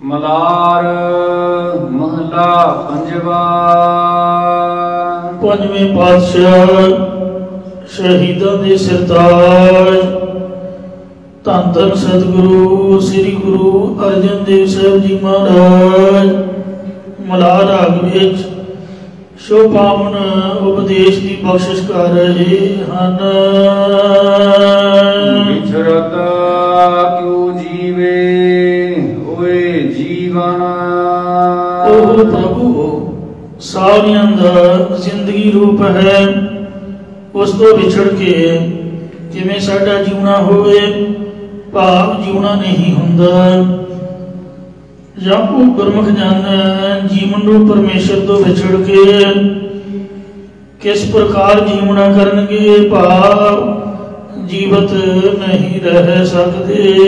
ਮਲਾਰ ਮਹਲਾ ਪੰਜਵਾ। ਪੰਜਵੇਂ ਪਾਤਸ਼ਾਹ ਸ਼ਹੀਦਾਂ ਦੇ ਸਰਤਾਜ ਧੰਨ ਧੰਨ ਸਤਿਗੁਰੂ ਸ੍ਰੀ ਗੁਰੂ ਅਰਜਨ ਦੇਵ ਸਾਹਿਬ ਜੀ ਮਹਾਰਾਜ ਮਲਾਰ ਰਾਗ ਵਿੱਚ ਸ਼ੋ ਪਾਵਨ ਉਪਦੇਸ਼ ਦੀ ਬਖਸ਼ਿਸ਼ ਕਰ ਰਹੇ ਹਨ। ਵਿਚਰਤ ਕਿਉ ਜੀਵੇ ਹੋਏ ਜੀਵਨ। ਉਹ ਪ੍ਰਭੂ ਸਾਰਿਆਂ ਦਾ ਜ਼ਿੰਦਗੀ ਰੂਪ ਹੈ, ਉਸ ਤੋਂ ਵਿਛੜ ਕੇ ਕਿਵੇਂ ਸਾਡਾ ਜਿਉਣਾ ਹੋਵੇ, ਭਾਵ ਜਿਉਣਾ ਨਹੀਂ ਹੁੰਦਾ। ਜਾਂ ਉਹ ਗੁਰਮੁਖ ਜਨ ਜੀਵਨ ਨੂੰ ਪਰਮੇਸ਼ਰ ਤੋਂ ਵਿਛੜ ਕੇ ਕਿਸ ਪ੍ਰਕਾਰ ਜੀਵਣਾ ਕਰਨਗੇ, ਭਾਵ ਜੀਵਤ ਨਹੀਂ ਰਹਿ ਸਕਦੇ।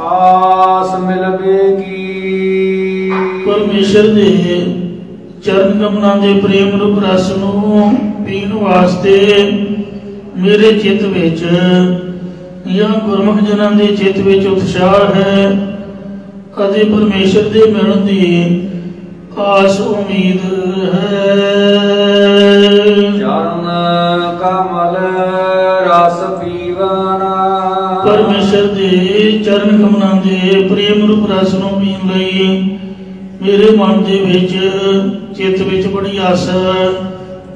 ਆਸ ਮਿਲਵੇਗੀ। ਪਰਮੇਸ਼ਰ ਦੇ ਚਰਨ ਕਮਲਾਂ ਦੇ ਪ੍ਰੇਮ ਰੂਪ ਰਸ ਨੂੰ ਪੀਣ ਵਾਸਤੇ ਮੇਰੇ ਚਿੱਤ ਵਿੱਚ ਜਾਂ ਗੁਰਮੁਖ ਜਨਾਂ ਦੇ ਚਿੱਤ ਵਿੱਚ ਉਤਸ਼ਾਹ ਹੈ ਅਤੇ ਪਰਮੇਸ਼ਰ ਦੇ ਮਿਲਣ ਦੀ ਆਸ ਉਮੀਦ ਹੈ। ਚਰਨ ਕਮਲ ਰਸ ਪੀਵਨਾ। ਪਰਮੇਸ਼ਰ ਦੇ ਚਰਨ ਕਮਲਾਂ ਦੇ ਪ੍ਰੇਮ ਰੂਪ ਰਸ ਨੂੰ ਪੀਣ ਲਈ ਮੇਰੇ ਮਨ ਦੇ ਵਿੱਚ ਚਿੱਤ ਵਿੱਚ ਬੜੀ ਆਸਾ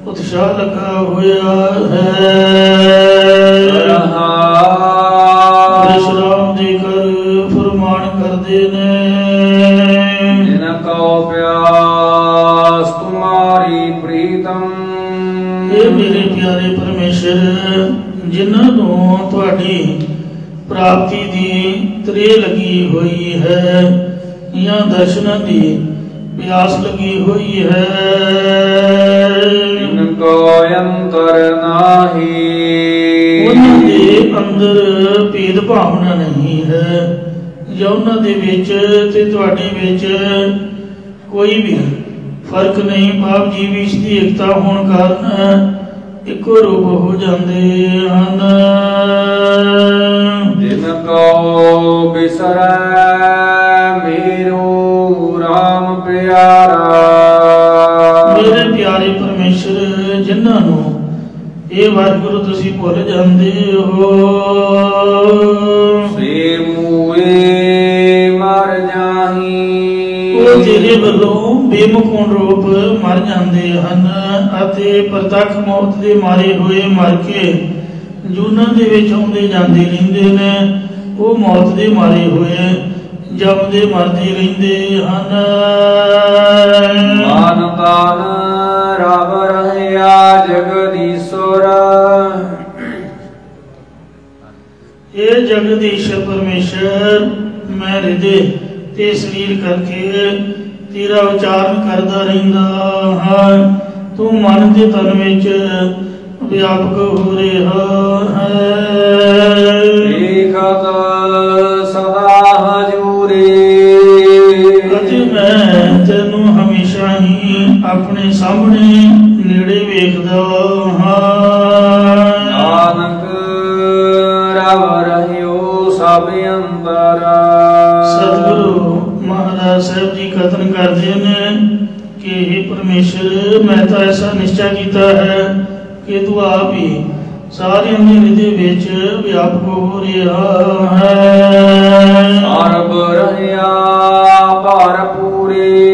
ਉਤਸ਼ਾਹ ਲੱਗਾ ਹੋਇਆ ਹੈ। ਵਿਸ਼ਰਾਮ ਦੇ ਕਰ ਫਰਮਾਨ ਕਰਦੇ ਨੇ। ਜਿਨ ਕਉ ਪਿਆਸ ਤੁਮਾਰੀ ਪ੍ਰੀਤਮ। ਇਹ ਮੇਰੇ ਪਿਆਰੇ ਪਰਮੇਸ਼ਰ, ਜਿਨ੍ਹਾਂ ਨੂੰ ਤੁਹਾਡੀ ਪ੍ਰਾਪਤੀ ਦੀ ਤ੍ਰੇ ਲੱਗੀ ਹੋਈ ਹੈ ਜਾਂ ਦਰਸ਼ਨਾਂ ਦੀ ਪਿਆਸ ਲੱਗੀ ਹੋਈ ਹੈ। ਜਿਨ ਕੋ ਅੰਤਰ ਨਾਹੀ। ਉਹਨਾਂ ਦੇ ਅੰਦਰ ਭੇਦ ਭਾਵਨਾ ਨਹੀਂ ਹੈ, ਜਾਂ ਉਹਨਾਂ ਦੇ ਵਿੱਚ ਤੇ ਤੁਹਾਡੇ ਵਿੱਚ ਕੋਈ ਵੀ ਫਰਕ ਨਹੀਂ, ਭਾਵ ਜੀਵ ਇਸ ਦੀ ਏਕਤਾ ਹੋਣ ਕਾਰਨ ਇੱਕੋ ਰੂਪ ਹੋ ਜਾਂਦੇ ਹਨ। ਜਿਨ ਕੋ ਬਿਸਰੈ ਮੇਰੂ ਰਾਮ ਪਿਆਰਾ। ਮੇਰੇ ਪਿਆਰੇ ਪਰਮੇਸ਼ਰ, ਜਿਨ੍ਹਾਂ ਨੂੰ ਇਹ ਵਾਹਿਗੁਰੂ ਤੁਸੀਂ ਭੁੱਲ ਜਾਂਦੇ ਹੋ, ਸੇ ਮੂਏ ਮਰ ਜਾਹੀ। ਉਹ ਤੇਰੇ ਵੱਲੋਂ ਬੇਮੁਖੋਂ ਰੂਪ ਮਰ ਜਾਂਦੇ ਹਨ ਅਤੇ ਪ੍ਰਤੱਖ ਮੌਤ ਦੇ ਮਾਰੇ ਹੋਏ ਮਰ ਕੇ ਜੂਨਾਂ ਦੇ ਵਿੱਚ ਆਉਂਦੇ ਜਾਂਦੇ ਰਹਿੰਦੇ ਨੇ। ਉਹ ਮੌਤ ਦੇ ਮਾਰੇ ਹੋਏ ਜੰਮਦੇ ਮਰਦੇ ਰਹਿੰਦੇ ਹਨ। ਮਨ ਤਨ ਰਬ ਰਹਿਆ ਜਗਦੀਸ਼ਵਰ। ਇਹ ਜਗਦੀਸ਼ਰ ਪਰਮੇਸ਼ਰ, ਮੈਂ ਹਿਰਦੇ ਤੇ ਸਰੀਰ ਕਰਕੇ ਤੇਰਾ ਉਚਾਰਨ ਕਰਦਾ ਰਹਿੰਦਾ ਹਾਂ। ਤੂੰ ਮਨ ਤੇ ਤਨ ਵਿੱਚ ਵਿਆਪਕ ਹੋ ਰਿਹਾ ਹੈ। ਦੇਖਤ ਸਦਾ ਹਜੂਰੇ। ਅਤੇ ਮੈਂ ਤੈਨੂੰ ਹਮੇਸ਼ਾ ਹੀ ਆਪਣੇ ਸਾਹਮਣੇ ਨੇੜੇ ਵੇਖਦਾ ਹਾਂ। ਨਾਨਕ ਰਵ ਰਹਿਓ ਸਭ ਅੰਤਰ। ਸਤਿਗੁਰੂ ਮਹਾਰਾਜ ਸਾਹਿਬ ਜੀ ਕਥਨ ਕਰਦੇ ਨੇ ਕਿ हे ਪਰਮੇਸ਼ਰ, ਮੈਂ ਤਾਂ ਐਸਾ ਨਿਸ਼ਚਾ ਕੀਤਾ ਹੈ ਕਿ ਤੂੰ ਆਪ ਹੀ ਸਾਰਿਆਂ ਦੇ ਹਿਰਦੇ ਵਿੱਚ ਵਿਆਪਕ ਹੋ ਰਿਹਾ ਹੈ। ਸਰਬ ਰਹਿਆ ਭਰਪੂਰੇ।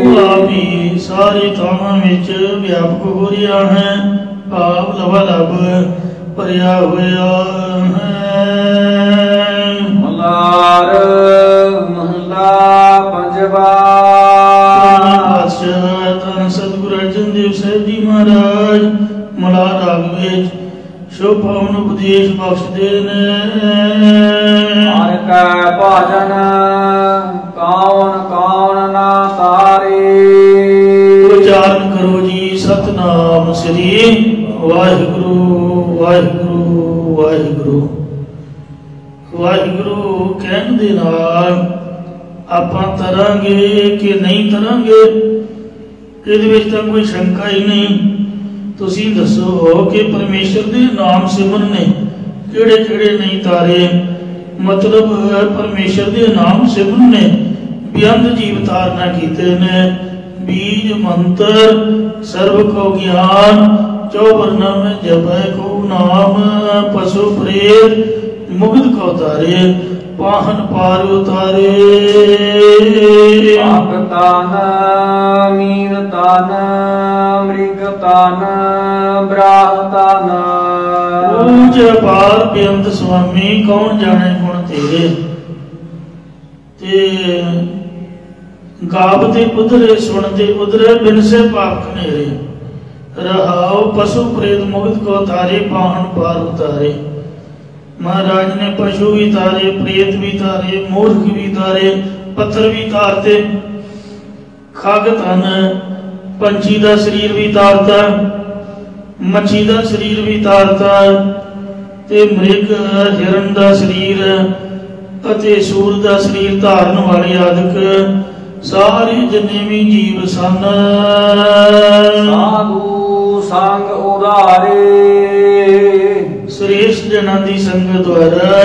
ਤੂੰ ਆਪ ਹੀ ਸਾਰੇ ਥਾਵਾਂ ਵਿੱਚ ਵਿਆਪਕ ਹੋ ਰਿਹਾ ਹੈ, ਭਾਵ ਲਵਾ-ਲਵ ਭਰਿਆ ਹੋਇਆ ਹੈ। ਮਲਾਰ ਮਹਲਾ ਪੰਜਵਾ। ਧੰਨ ਸਤਿਗੁਰੂ ਅਰਜਨ ਦੇਵ ਸਾਹਿਬ ਜੀ ਮਹਾਰਾਜ ਮਲਾਰ ਰਾਗ ਵਿੱਚ ਸ਼ੋ ਪਾਵਨ ਉਪਦੇਸ਼ ਬਖਸ਼ਦੇ ਨੇ। ਹਰਿ ਕੈ ਭਜਨ ਕੌਣ ਕੌਣ ਨਾ ਤਾਰੇ। ਉਚਾਰਨ ਕਰੋ ਜੀ ਸਤਨਾਮ ਸ੍ਰੀ ਵਾਹਿਗੁਰੂ ਵਾਹਿਗੁਰੂ ਵਾਹਿਗੁਰੂ। ਵਾਹਿਗੁਰੂ ਕਹਿਣ ਦੇ ਨਾਲ ਆਪਾਂ ਤਰਾਂਗੇ ਕਿ ਨਹੀਂ ਤਰਾਂਗੇ, ਇਹਦੇ ਵਿੱਚ ਤਾਂ ਕੋਈ ਸ਼ੰਕਾ ਹੀ ਨਹੀਂ। ਤੁਸੀਂ ਦੱਸੋ ਕਿ ਪਰਮੇਸ਼ਰ ਦੇ ਨਾਮ ਸਿਮਰਨ ਨੇ ਕਿਹੜੇ ਕਿਹੜੇ ਨਹੀਂ ਤਾਰੇ। ਮਤਲਬ ਪਰਮੇਸ਼ਰ ਦੇ ਨਾਮ ਸਿਮਰਨ ਨੇ ਬੇਅੰਤ ਜੀਵ ਤਾਰਨਾ ਕੀਤੇ ਨੇ। ਬੀਜ ਮੰਤਰ ਸਰਬ ਕੋ ਗਿਆਨ, ਚੌਵਰਨਾ ਮੈਂ ਜਪੈ ਕੋ ਨਾਮ। ਪਸ਼ੂ ਪ੍ਰੇਤ ਮੁਗਧ ਕੋ ਤਾਰੇ, ਪਾਹਨ ਪਾਰ ਉਤਾਰੇ। ਆਪ ਤਾਨ ਮੀਨ ਤਾਨ, ਮ੍ਰਿਗ ਤਾਨ, ਬ੍ਰਾਹ ਤਾਨ। ਊਚ ਪਾਰ ਬੇਅੰਤ ਸੁਆਮੀ, ਕੌਣ ਜਾਣੇ ਗੁਣ ਤੇਰੇ। ਤੇ ਗਾਵਤੇ ਉਧਰੇ ਸੁਣਦੇ ਉਧਰੇ, ਬਿਨ ਸੇ ਪਾਪ ਕਨੇਰੇ। ਰਹਾਉ ਪਸ਼ੂ ਪ੍ਰੇਤ ਮੁਗਧ ਕੋ ਤਾਰੇ, ਪਾਹਨ ਪਾਰ ਉਤਾਰੇ। महाराज ने पशु भी तारे, प्रेत भी तारे, मूर्ख भी तारे, पत्थर भी तारते। खग धन पंछी का शरीर भी तारता, मच्छी का शरीर भी तारता, ते मृग हिरण का शरीर अते सूर का शरीर धारण वाले आदक सारे जिन्ने भी जीव सन। साधु संग उदारे, श्रेष्ठ जना की संगत द्वारा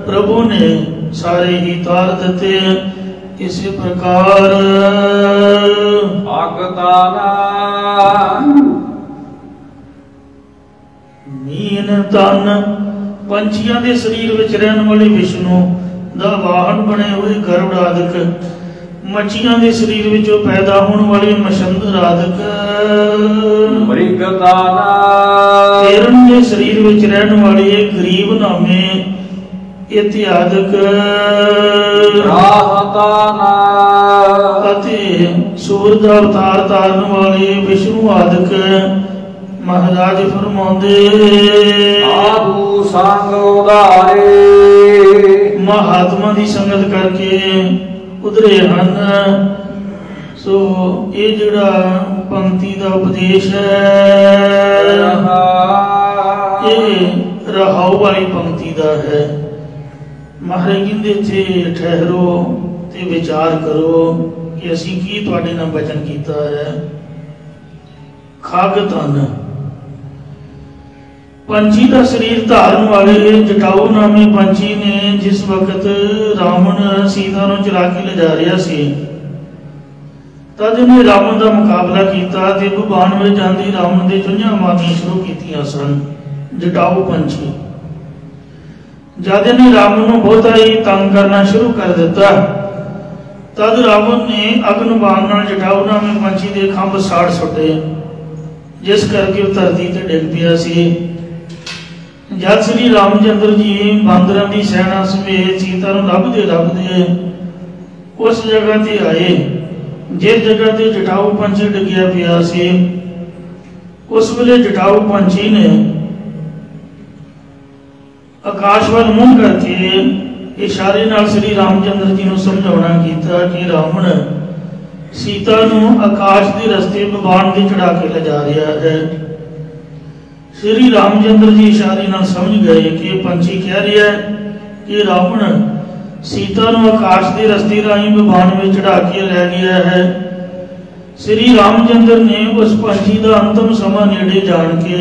प्रभु ने सारे ही तार देते। इसी प्रकार आगताना मीन तन, पंछियों के शरीर विच रहने वाले विष्णु दा वाहन बने हुए गरुड़ आदक, मच्छियों के शरीर विचों पैदा होने वाले मछंदर आदक। मृगताना हिरण के शरीर विच रहने वाले गरीब नामे इत्यादक। राहताना अते सूर का अवतार धारण वाले विष्णु आदक। महाराज फरमाउंदे साधु संग उदारे, महात्मा की संगत करके उधरे हन। सो ये जिहड़ा पंक्ति का उपदेश है ये रहाऊ वाली पंक्ति का है। महाराज कहते इत्थे ठहरो ते विचार करो कि असीं की तुहाडे नाल वचन कीता है। खग धन पंछी का शरीर धारण वाले जटाऊ नामी पंछी ने जिस वक्त रावण सीता नूं चुरा के ले जा रहा सी, तद इन्हें रावण का मुकाबला किया ते भगवान में जांदी रावण दे चुंझां मारनियां शुरू कीतियां सन जटाऊ पंछी। जद इन्हें रावण नूं बहुता ही तंग करना शुरू कर दिता, तद रावण ने अग्न बाण नाल जटाऊ नामी पंछी दे खंभ साड़ सुटे, जिस करके वह धरती ते डिग पिया सी। जद श्री रामचंद्र जी बांदरां दी सेना समेत सीता नूं लभदे उस जगह ते आए जिस जगह ते जटाऊ पंछी डिग्या पिया सी। उस वेले जटाऊ पंछी ने आकाश वाल मुंह करके इशारे नाल श्री रामचंद्र जी नूं समझाउणा कीता कि रावण सीता नूं आकाश के रस्ते भगवान दे चढ़ा के ले जा रहा है। श्री रामचंद्र जी इशारे नाल समझ गए कि पंछी कह रहा है कि रावण सीता नूं आकाश के रस्ते राही भगवान में चढ़ा के लै गया है। श्री रामचंद्र ने उस पंछी का अंतिम समा नेड़े जान के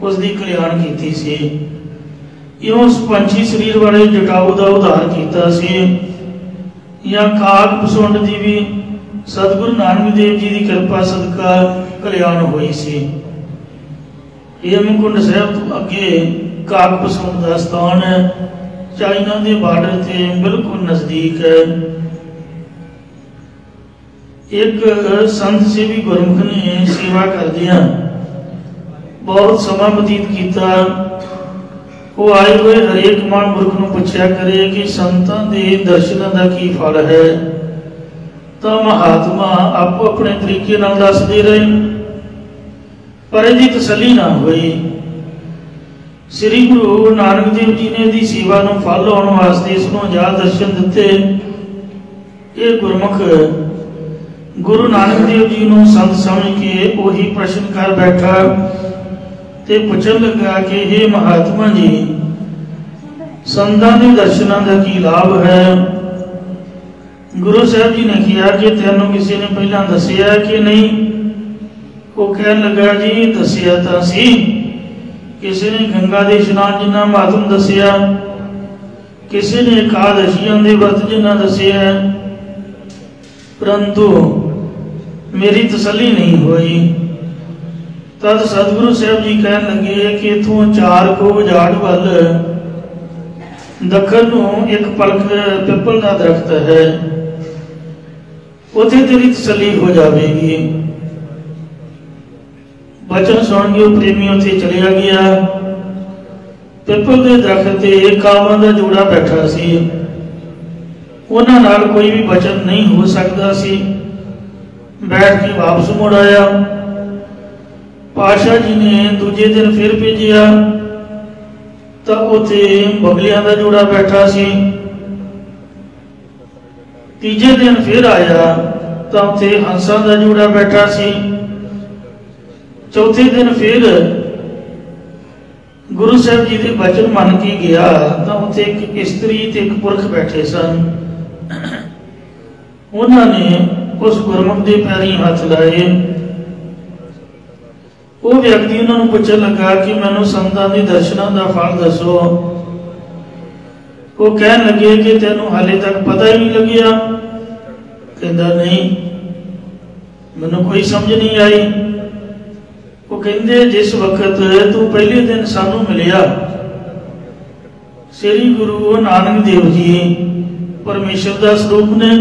उसकी कल्याण की सी। इउं उस पंछी शरीर वाले जटाऊ का उद्धार किया सी। या काग पसुंड की भी सतगुरु नानक देव जी की कृपा सदका कल्याण हुई सी। हेमकुंड साहब तो अगे काग पसुंड का स्थान है, चाइना के बार्डर से बिल्कुल नजदीक है। एक संत सेवी गुरमुख ने सेवा करदियां बहुत समा बतीत किया। वो आए हुए हरेक महापुरुख को पूछा करे कि संतां दे दर्शनां दा की फल है, तो महात्मा आपो अपने तरीके नाल दसदे रहे, पर इसकी तसली ना हुई। श्री गुरु नानक देव जी ने इसकी सेवा नूं फल लाउण वास्ते इसनूं आजाद दर्शन दिते। ये गुरमुख गुरु नानक देव जी नूं संत समझ के वही प्रश्न कर बैठा ते पुछण लगा कि हे महात्मा जी, संतां दे दर्शनां दा की लाभ है? गुरु साहब जी ने कहा कि तैनूं किसी ने पहला दसिया कि नहीं? वो कहन लगा जी दसिया तां सी किसी ने गंगा के इशनान जिन्ना महत्व दसिया, किसी ने एकादशियां के व्रत जिन्ना दसिया, परंतु मेरी तसली नहीं हुई। तद सतगुरु साहब जी कह लगे कि इथों 4 को उजाड़ वाल दखन नूं एक पलक पिपल का दरख्त है, उथे तेरी तसली हो जाएगी। बचन सुन के प्रेमी उथे चलिया गया। पिपल के दरख्त ते कावां दा जोड़ा बैठा सी, उन्हां नाल कोई भी बचन नहीं हो सकता सी। बैठ के वापस मुड़ आया। पातशाह जी ने दूजे दिन फिर भेजिया तो उथे बगलियां का जोड़ा बैठा सी। तीजे दिन फिर आया तो उथे हंसा का जोड़ा बैठा सी। चौथे दिन फिर गुरु साहब जी के बचन मन के गया तो उथे एक स्त्री ते एक पुरख बैठे सन। उन्होंने उस गुरमुख के पैरी हाथ लाए। वो व्यक्ति उन्होंने पूछन लगा कि मैनू संतां दे दर्शनां दा फल दसो। वो कह लगे कि तेनू हाले तक पता ही नहीं लगिया। कहता नहीं, मैनू कोई समझ नहीं आई। वो कहते जिस वक्त तू पहले दिन सानू मिलिया, श्री गुरु नानक देव जी परमेश्वर का स्वरूप ने,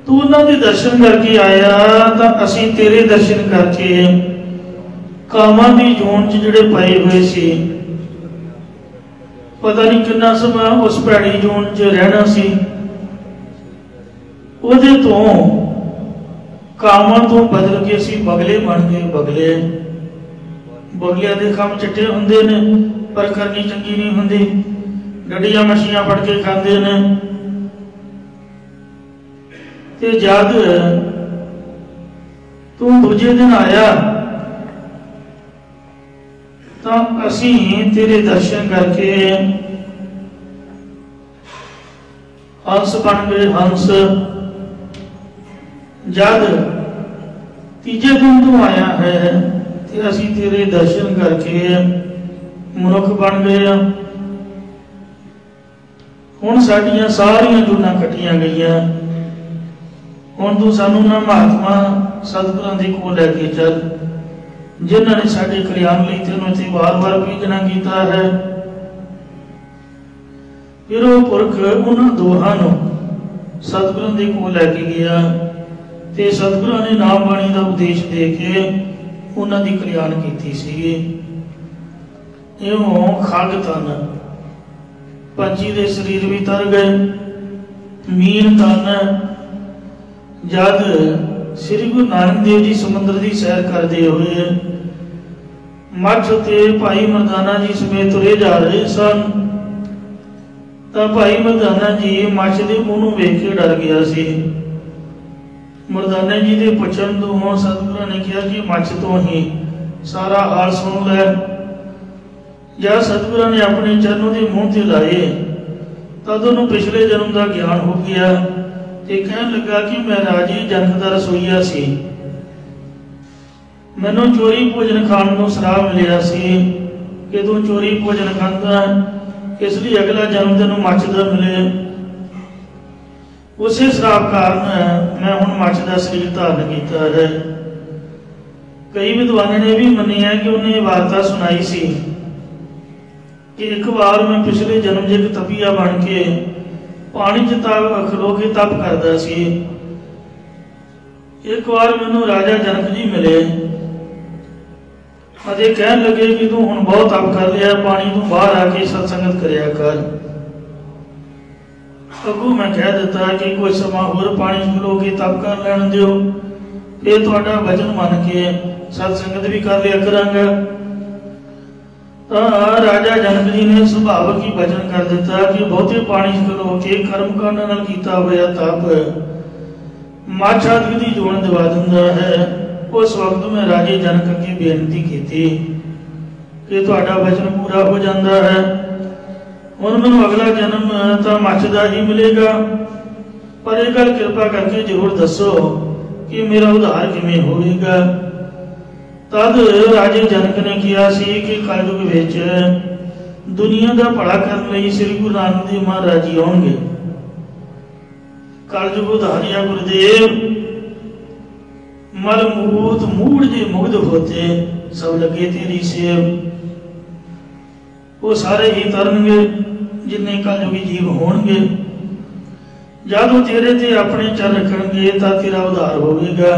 तू उन्होंने दर्शन करके आया तो असी तेरे दर्शन करके कामां दी जोन च जिहड़े पए हुए सी, पता नहीं कितना समय उस भैड़ी जोन च रहना सी। उहदे तो कामां तो बदल के असी बगले बन गए। बगलियां दे काम चिट्टे हुंदे ने पर करनी चंगी नहीं हुंदी। डडियां मछियां फड़ के खांदे ने। ते जद तू दूजे दिन आया तो असी तेरे दर्शन करके हंस बन गए। हंस जद तीजे दिन तू आया है तो असी तेरे दर्शन करके मनुख बन गए। हुण साडियां सारियां जुना कटियां गईयां। हुण तू सानू ना महात्मा सतगुरां दे कोल लैके चल, जिन्हां ने साडे कल्याण लई तैनूं इत्थे वार-वार भेजना कीता है। फिर वो पुरख उन्हां दोहां नूं सतगुरां दे कोल लैके गया ते सतगुरां ने नाम बाणी दा उपदेश दे के उन्हां दी कल्याण कीती सी। इहों खग तन पंछी दे शरीर भी तर गए। मीन तन जद श्री गुरु नानक देव जी समुद्र की सैर करते हुए मठ ते भाई मरदाना जी समेत तुरे जा रहे सन, तो भाई मरदाना जी मछ के मुंह नूं वेख के डर गया सी। मरदाना जी के पुछण तो सतगुरु ने कहा कि मछ तो ही सारा हाल सुन लै। जब सतगुरु ने अपने चरणों के मुंह से लाए तद उन्होंने पिछले जन्म का ज्ञान हो गया। ते कहन लगा कि मैं राजे जनक दा रसोईया सी, मैनू चोरी भोजन खाण नूं श्राप मिलिया सी कि तू चोरी भोजन खांदा, इसलिए अगला जन्म तेनू मछ दा मिले। उसे श्राप कारण मैं हुण मछ दा शरीर धारण किया है। कई विद्वान ने भी मन्निया कि उन्हें वार्ता सुनाई सी कि एक बार मैं पिछले जन्म च एक तपीया बन के पानी च खलो के तप करता सी। एक बार मैनू राजा जनक जी मिले अते कहन लगे कि तू हुण बहुत तप कर लिया, पानी तू बाहर आके सत्संगत करया कर। अगू मैं कह दिता कि कोई समा होर पानी खलो के तप कर लैण दिओ, फिर तुहाडा वचन मन के सत्संगत भी कर लिया करांगा। राजा जनक जी ने सुभावक ही वचन कर दिता कि बहुते पानी खलो के कर्म करने नाल कीता होया तप मछ आदि की जोन दिवा दिंदा है। उस वक्त मैं राजे जनक अगे बेनती की कि तुहाडा वचन पूरा हो जाता है, हुण मैनूं अगला जन्म तो मछ दा ही मिलेगा, पर यह गल कृपा करके जरूर दसो कि मेरा उद्धार किवें होवेगा। तद राजे जनक ने किया सी कि कलयुग विच दुनिया का भला करने लई श्री गुरु नानक देव महाराज जी आउणगे। कलयुग उधारिया गुरुदेव मलमूत मूड जे मुग्ध होते सब लगे तेरी सेव। वो सारे ही तरनगे जिन्ने कलयुगी जीव होणगे। जब वो तेरे ते अपने चल रखणगे तां तेरा उद्धार होवेगा।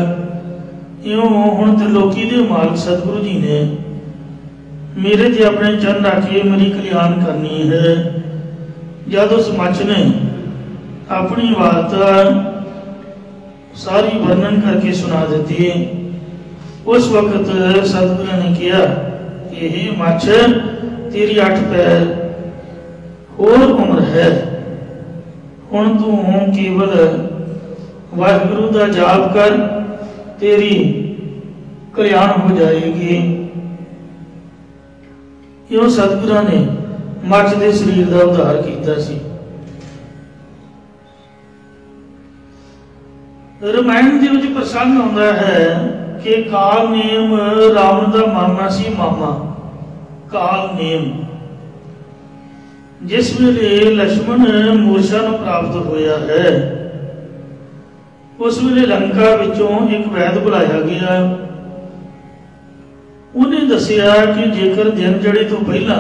इउं हुण त्रिलोकी दे मालक सतगुरु जी ने मेरे ते अपने चरण रख के मेरी कल्याण करनी है। जब उस मच ने अपनी वार्ता सारी वर्णन करके सुना देती, उस वक्त सतगुरु ने कहा कि हे मच, तेरी 8 पैर होर उम्र है, हुण तू केवल वाहिगुरु का जाप कर, तेरी कल्याण हो जाएगी। इउं सतगुरु ने मच के शरीर का उद्धार किया सी। रामायण दे विच प्रसंग आउंदा है कि काल नेम रावण का मामा सी। मामा काल नेम जिस वेले लक्ष्मण मूर्छा नूं प्राप्त होया है, उस वेले लंका विचों एक वैद बुलाया गया। उन्हें दसिया कि जेकर दिन जड़े तो पहला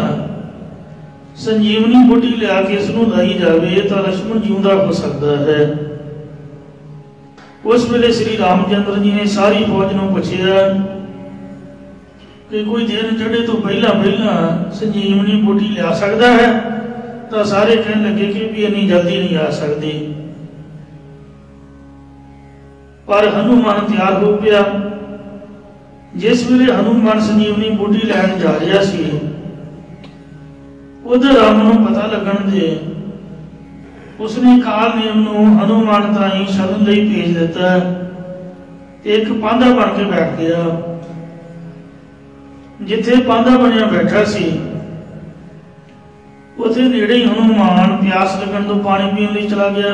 संजीवनी बूटी लिया के इसनूं लाई जाए तो लक्ष्मण जिउंदा हो सकता है। उस वेले श्री रामचंद्र जी ने सारी फौज नूं पुछया कि कोई दिन चढ़े तो पहला संजीवनी बूटी लिया सकता है? तो सारे कहने लगे कि भी इन्नी जल्दी नहीं आ सकती। पर हनुमान तैयार हो गया। जिस वेले हनुमान संजीवनी बूटी लैन जा रहा सी, उधर राम नूं पता लगन दे उसने काल नेम नूं हनुमान ताई शरण लई भेज दिता। एक पांधा बन के बैठ गया। जिथे पांधा बनया बैठा सी, उथे नेड़े ही हनुमान प्यास लगन तो पानी पीने लई चला गया।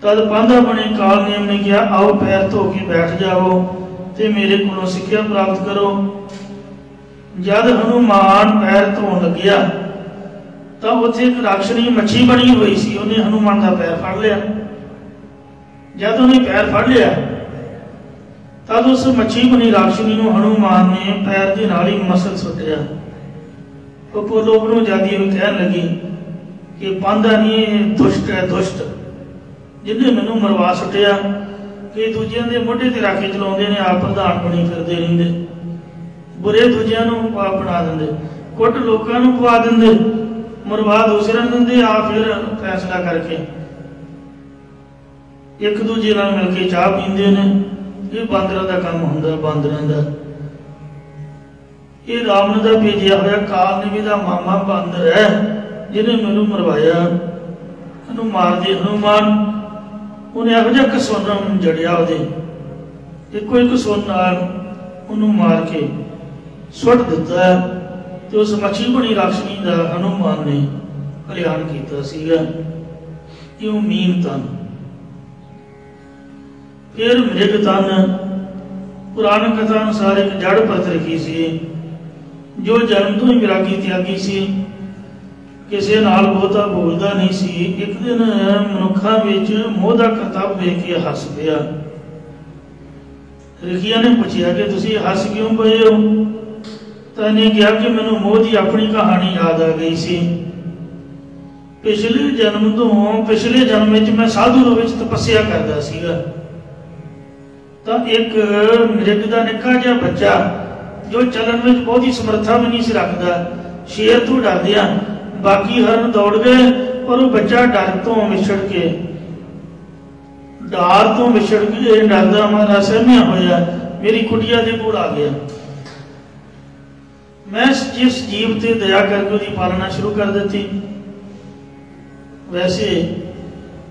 तद पांधा बने काल नेम ने कहा, आओ पैर धो के बैठ जाओ ते मेरे कोलों सिक्ख्या प्राप्त करो। जद हनुमान पैर धोन लग्या तो उथे एक राक्षसी मच्छी बनी हुई सी। उन्हें हनुमान का पैर फड़ लिया। जब उन्हें पैर फड़ लिया तद उस मच्छी बनी राक्षसी नूं हनुमान ने पैर के नाल ही मसल सुटिया। लोग नूं जादी हुई कहन लगी कि पांधा नहीं, दुष्ट है, दुष्ट, जिन्हें मैनू मरवा सुटिया। कि दूजियां दे मोढे ते रख के चलाउंदे ने, आप प्रधान बनी फिरदे रहिंदे। बुरे दूजियां नूं अपना दिंदे, कुट लोकां नूं पवा दिंदे, मरवा दूसरे दिंदे, आ फिर फैसला करके एक दूजे नाल मिल के चाह पींदे ने। ये बांदरां दा काम हुंदा, बांदरां दा। ये रावण का भेजिया हुआ काल नेमी दा मामा बांदर है, जिन्हें मैनू मरवाया। मैनू मार दे हनुमान। उन्हें यहो जिहा कसोना जड़िया, एको एक कसोन नाल उन्होंने मार के सुट दिता। तो उस मच्छी बनी राक्षसी का हनुमान ने कल्याण किया सीगा। इउं मीन तन, फिर मृग तन। पुराण कथा अनुसार एक जड़ परत रखी सी, जो जन्म तो ही विरागी त्यागी सी, किसी नाल बहुता बोलता नहीं सी। एक दिन मनुखा विच मोह का करतब वेख के हस पिया। रखिया ने पूछा कि तुसीं हस क्यों पए हो? तो इन्हें कहा कि मैनू मोह की अपनी कहानी याद आ गई सी। पिछले जन्म में मैं साधु रूप में तपस्या करता सीगा। तो एक मृग का निक्का जिहा बच्चा जो चलन में बहुत ही समर्था भी नहीं सी रखता, शेर तो डरदिया बाकी हरण दौड़ गए, पर वो बच्चा डर तो विछड़ के डरदा मारा सहमिया होया मेरी कुटिया के कोल आ गया। मैं जिस जीव से दया करके उसकी पालना शुरू कर दी। वैसे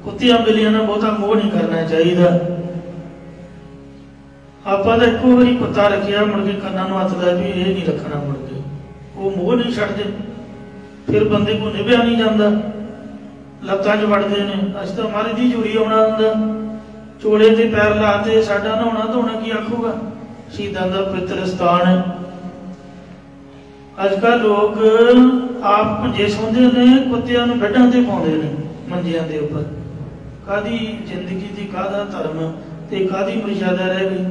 कुत्तियां बिल्लियां ने बहुता मोह नहीं करना चाहिए। आप तो एको बारी कुत्ता रखिया, मुड़ के कन्ना हथ ला भी ये नहीं रखना, मुड़ के वो मोह नहीं छड्डदे, फिर बंदे को निभ्या नहीं जाता, लत्तां च वड़दे ने। अस तो महाराज जी चोरी आउणा हुंदा, चोले ते पैर लाते, साडा नहाउणा धोना की आखूगा, शहीदां दा पवित्र स्थान है। अजकल लोग आप भुंजे सौंदे ने, कुत्तियां नूं बेडां ते पाउंदे ने, मंजियां दे उपर। कादी जिंदगी दी, कादा धर्म ते कादी मर्यादा रह गई?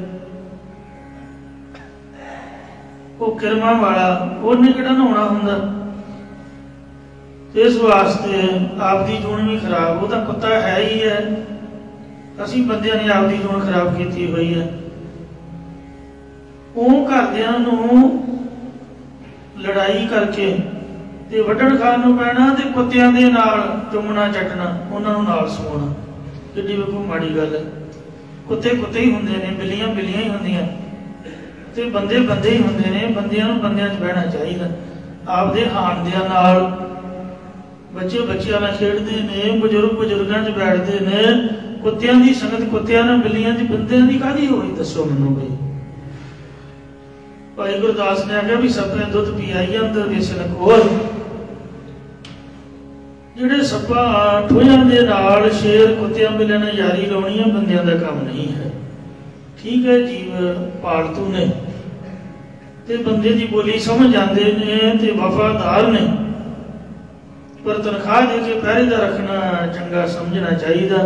वो किरमा वाला उन्हें किहड़ा नहाउणा हुंदा? इस वास्ते आपदी जून भी खराब, वो तो कुत्ता है ही है। असीं बंदियां ने आपदी जून खराब की हुई है। वो घरदियां नूं लड़ाई करके ते वड्ढण खाण नूं पैना ते कुत्तियां दे नाल चुम्मना चटना, उन्हां नूं नाल सोना। किड्डी वेखो माड़ी गल है। कुत्ते कुत्ते ही हुंदे ने, बिल्लियां बिल्लियां ही हुंदियां ते बंदे बंदे ही हुंदे ने। बंदियां नूं बंदियां 'च बहना चाहिदा। आपदे हाणदियां नाल, बच्चे बच्चियां नाल खेडदे ने, बजुर्ग बजुर्गां 'च बैठदे ने। कुत्तियां दी संगत कुत्तियां नाल, बिल्लियां दी बंदियां दी काहदी होई? दसो मैनूं बई। भाई गुरदास ने आख्या भी सप्पे दुध पियाई अंदर बेसन खोल। जिहड़े सप्पा ठोइयां दे नाल शेर कुत्तियां बिल्लियां ने यारी लाउणी है, बंदियां दा काम नहीं है। ठीक है, जीव पालतू ने ते बंदे दी बोली समझ आंदे ने ते वफादार ने, पर तनख्वाह दे के पहरेदार रखना चंगा समझना चाहिए।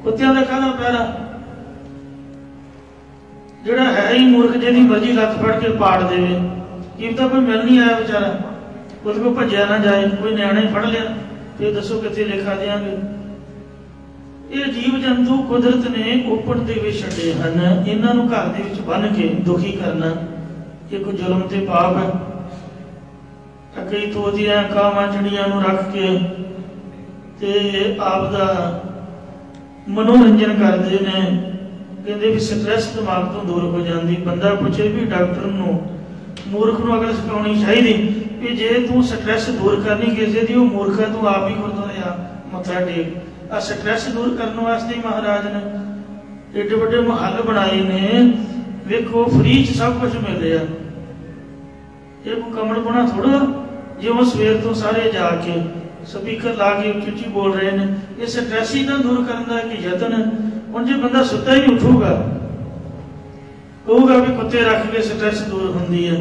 कुत्तियां दा काहदा पहरा? जिहड़ा है ही मूर्ख, जिहदी मर्जी लत्त फड़ के पाड़ देवे, की पता कोई मिल नहीं आया बेचारा, उहदे कोल भज्जिया ना जाए, कोई न्याणे फड़ लिया, फिर दसो कित्थे लेखा देंगे? ये जीव जंतु कुदरत ने ओपन दे विच छड्डे हन। इन्हां नूं घर दे विच बन्ह के दुखी करना ये कोई जुल्म ते पाप है। कई तोतियां कावां चिड़ियां नूं रख के ते आपदा मनोरंजन करते हैं। कहते भी स्ट्रैस दिमाग तो दूर हो जाती। बंदा पूछे भी डॉक्टर नूं, मूर्ख नूं अगर सिखानी चाहिए कि जे तू स्ट्रैस दूर करनी किसी की, मूर्ख है, तू आप ही गुरुद्वारे आ मत्था टेक। आ स्ट्रैस दूर करने वास्ते ही महाराज ने एडे बड़े महल बनाए ने। वेखो फ्री च सब कुछ मिल रहा। ये कोई कमल बना थोड़ा जो वो सवेर तो सारे जाके स्पीकर ला के उच्ची उच्ची बोल रहे हैं। ये स्ट्रैस ही ना दूर करने का एक यतन। ਹੁਣ ਜੇ ਬੰਦਾ ਸੁੱਤਾ ਹੀ ਉੱਠੂਗਾ, ਕਹੂਗਾ ਵੀ ਕੁੱਤੇ ਰੱਖ ਕੇ ਸਟ੍ਰੈਸ ਦੂਰ ਹੁੰਦੀ ਹੈ,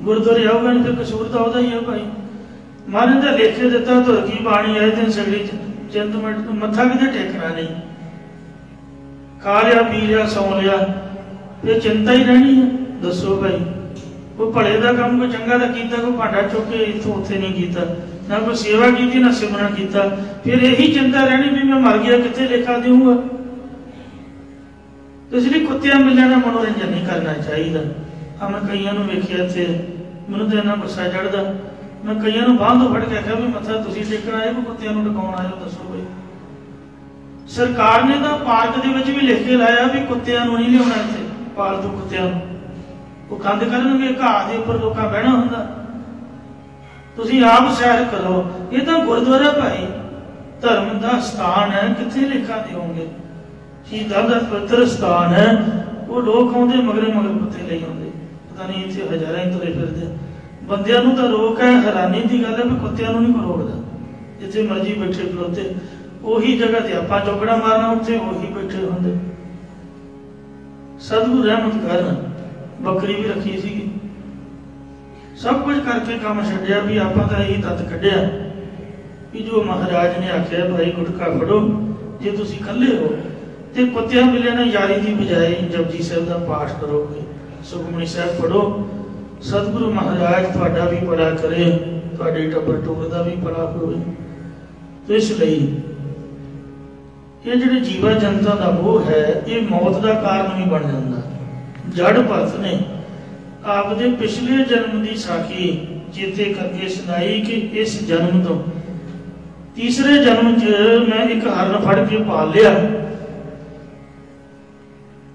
ਗੁਰਦੁਆਰੇ ਆਊਗਾ ਨਹੀਂ, ਫਿਰ ਕਸੂਰ ਤਾਂ ਉਹਦਾ ਹੀ ਹੈ ਭਾਈ। ਮਹਾਰਾਜ ਦਾ ਲੇਖੇ ਦਿੱਤਾ ਧੁਰ ਕੀ ਬਾਣੀ ਆਏ ਦਿਨ ਸਗਲੀ ਚਿੰਤ ਮੱਥਾ ਕਿਤੇ ਟੇਕਣਾ ਨਹੀਂ। ਖਾ ਲਿਆ ਪੀ ਲਿਆ ਸੌਂ ਲਿਆ, ਫਿਰ ਚਿੰਤਾ ਹੀ ਰਹਿਣੀ ਹੈ। ਦੱਸੋ ਭਾਈ, ਕੋਈ ਭਲੇ ਦਾ ਕੰਮ ਕੋਈ ਚੰਗਾ ਦਾ ਕੀਤਾ, ਕੋਈ ਭਾਂਡਾ ਚੁੱਕ ਕੇ ਇੱਥੋਂ ਉੱਥੇ ਨਹੀਂ ਕੀਤਾ, ਨਾ ਕੋਈ ਸੇਵਾ ਕੀਤੀ ਨਾ ਸਿਮਰਨ ਕੀਤਾ, ਫਿਰ ਇਹੀ ਚਿੰਤਾ ਰਹਿਣੀ ਵੀ ਮੈਂ ਮਰ ਗਿਆ ਕਿੱਥੇ ਲੇਖਾ ਦੇਊਂਗਾ। तो इसलिए कुत्तियां बिल्लियां का मनोरंजन नहीं करना चाहिए। हाँ, मैं कई वेखिया इतने मैं तो इन्ना गुस्सा चढ़ता, मैं कई बांह तो फड़ के आख्या भी मत्था तुसीं टेकण आए, कुत्तियां नूं टकाउण आए हो? दसो भाई। सरकार ने तो पार्क दे विच भी लिख के लाया भी कुत्तियां नूं नहीं लियाउणा इत्थे, पालतू कुत्तियां नूं। वो गंद करनगे, घाह दे उपर लोकां बहना हुंदा। तुसीं आप सैर करो। ये तो गुरुद्वारा भाई धर्म का स्थान है, कित्थे लेखा देओगे? शहीदां दा पवित्र स्थान है। वो लोग आउंदे मगरे मगर कुत्ते लई आउंदे, पता नहीं इत्थे हज़ारां ही तुरे फिरदे। बंदियां नूं तां रोक है, हैरानी की गल है भी कुत्तियां नूं नहीं कोई रोकदा। जिथे मर्जी बैठे खलोते, उही जगह ते आपां चौकड़ा मारना, उत्थे उही बैठे हुंदे। सतगुरु रहमत करन, बकरी भी रखी सीगी, सब कुछ करके काम छड्डिया भी आपां तां यही तत्त कढिया कि जो महाराज ने आख्या भाई गुटका फड़ो जे तुसीं कल्ले हो ते कुत्तियां बिल्लियां नाल यारी की बजाय जपजी साहिब का पाठ करोगे, सुखमनी साहिब पढ़ो, सतगुरु महाराज तुहाडा भी भला करे, तुहाडे टब्बर टूर का भी भला होवे। तो इसलिए ये जिहड़े जीवा जनता का मोह है, ये मौत का कारण भी बन जाता। जड़ भरत ने आपदे पिछले जन्म की साखी चेते करके सुनाई कि इस जन्म तो तीसरे जन्म च मैं एक हरण फड़ के पाल लिया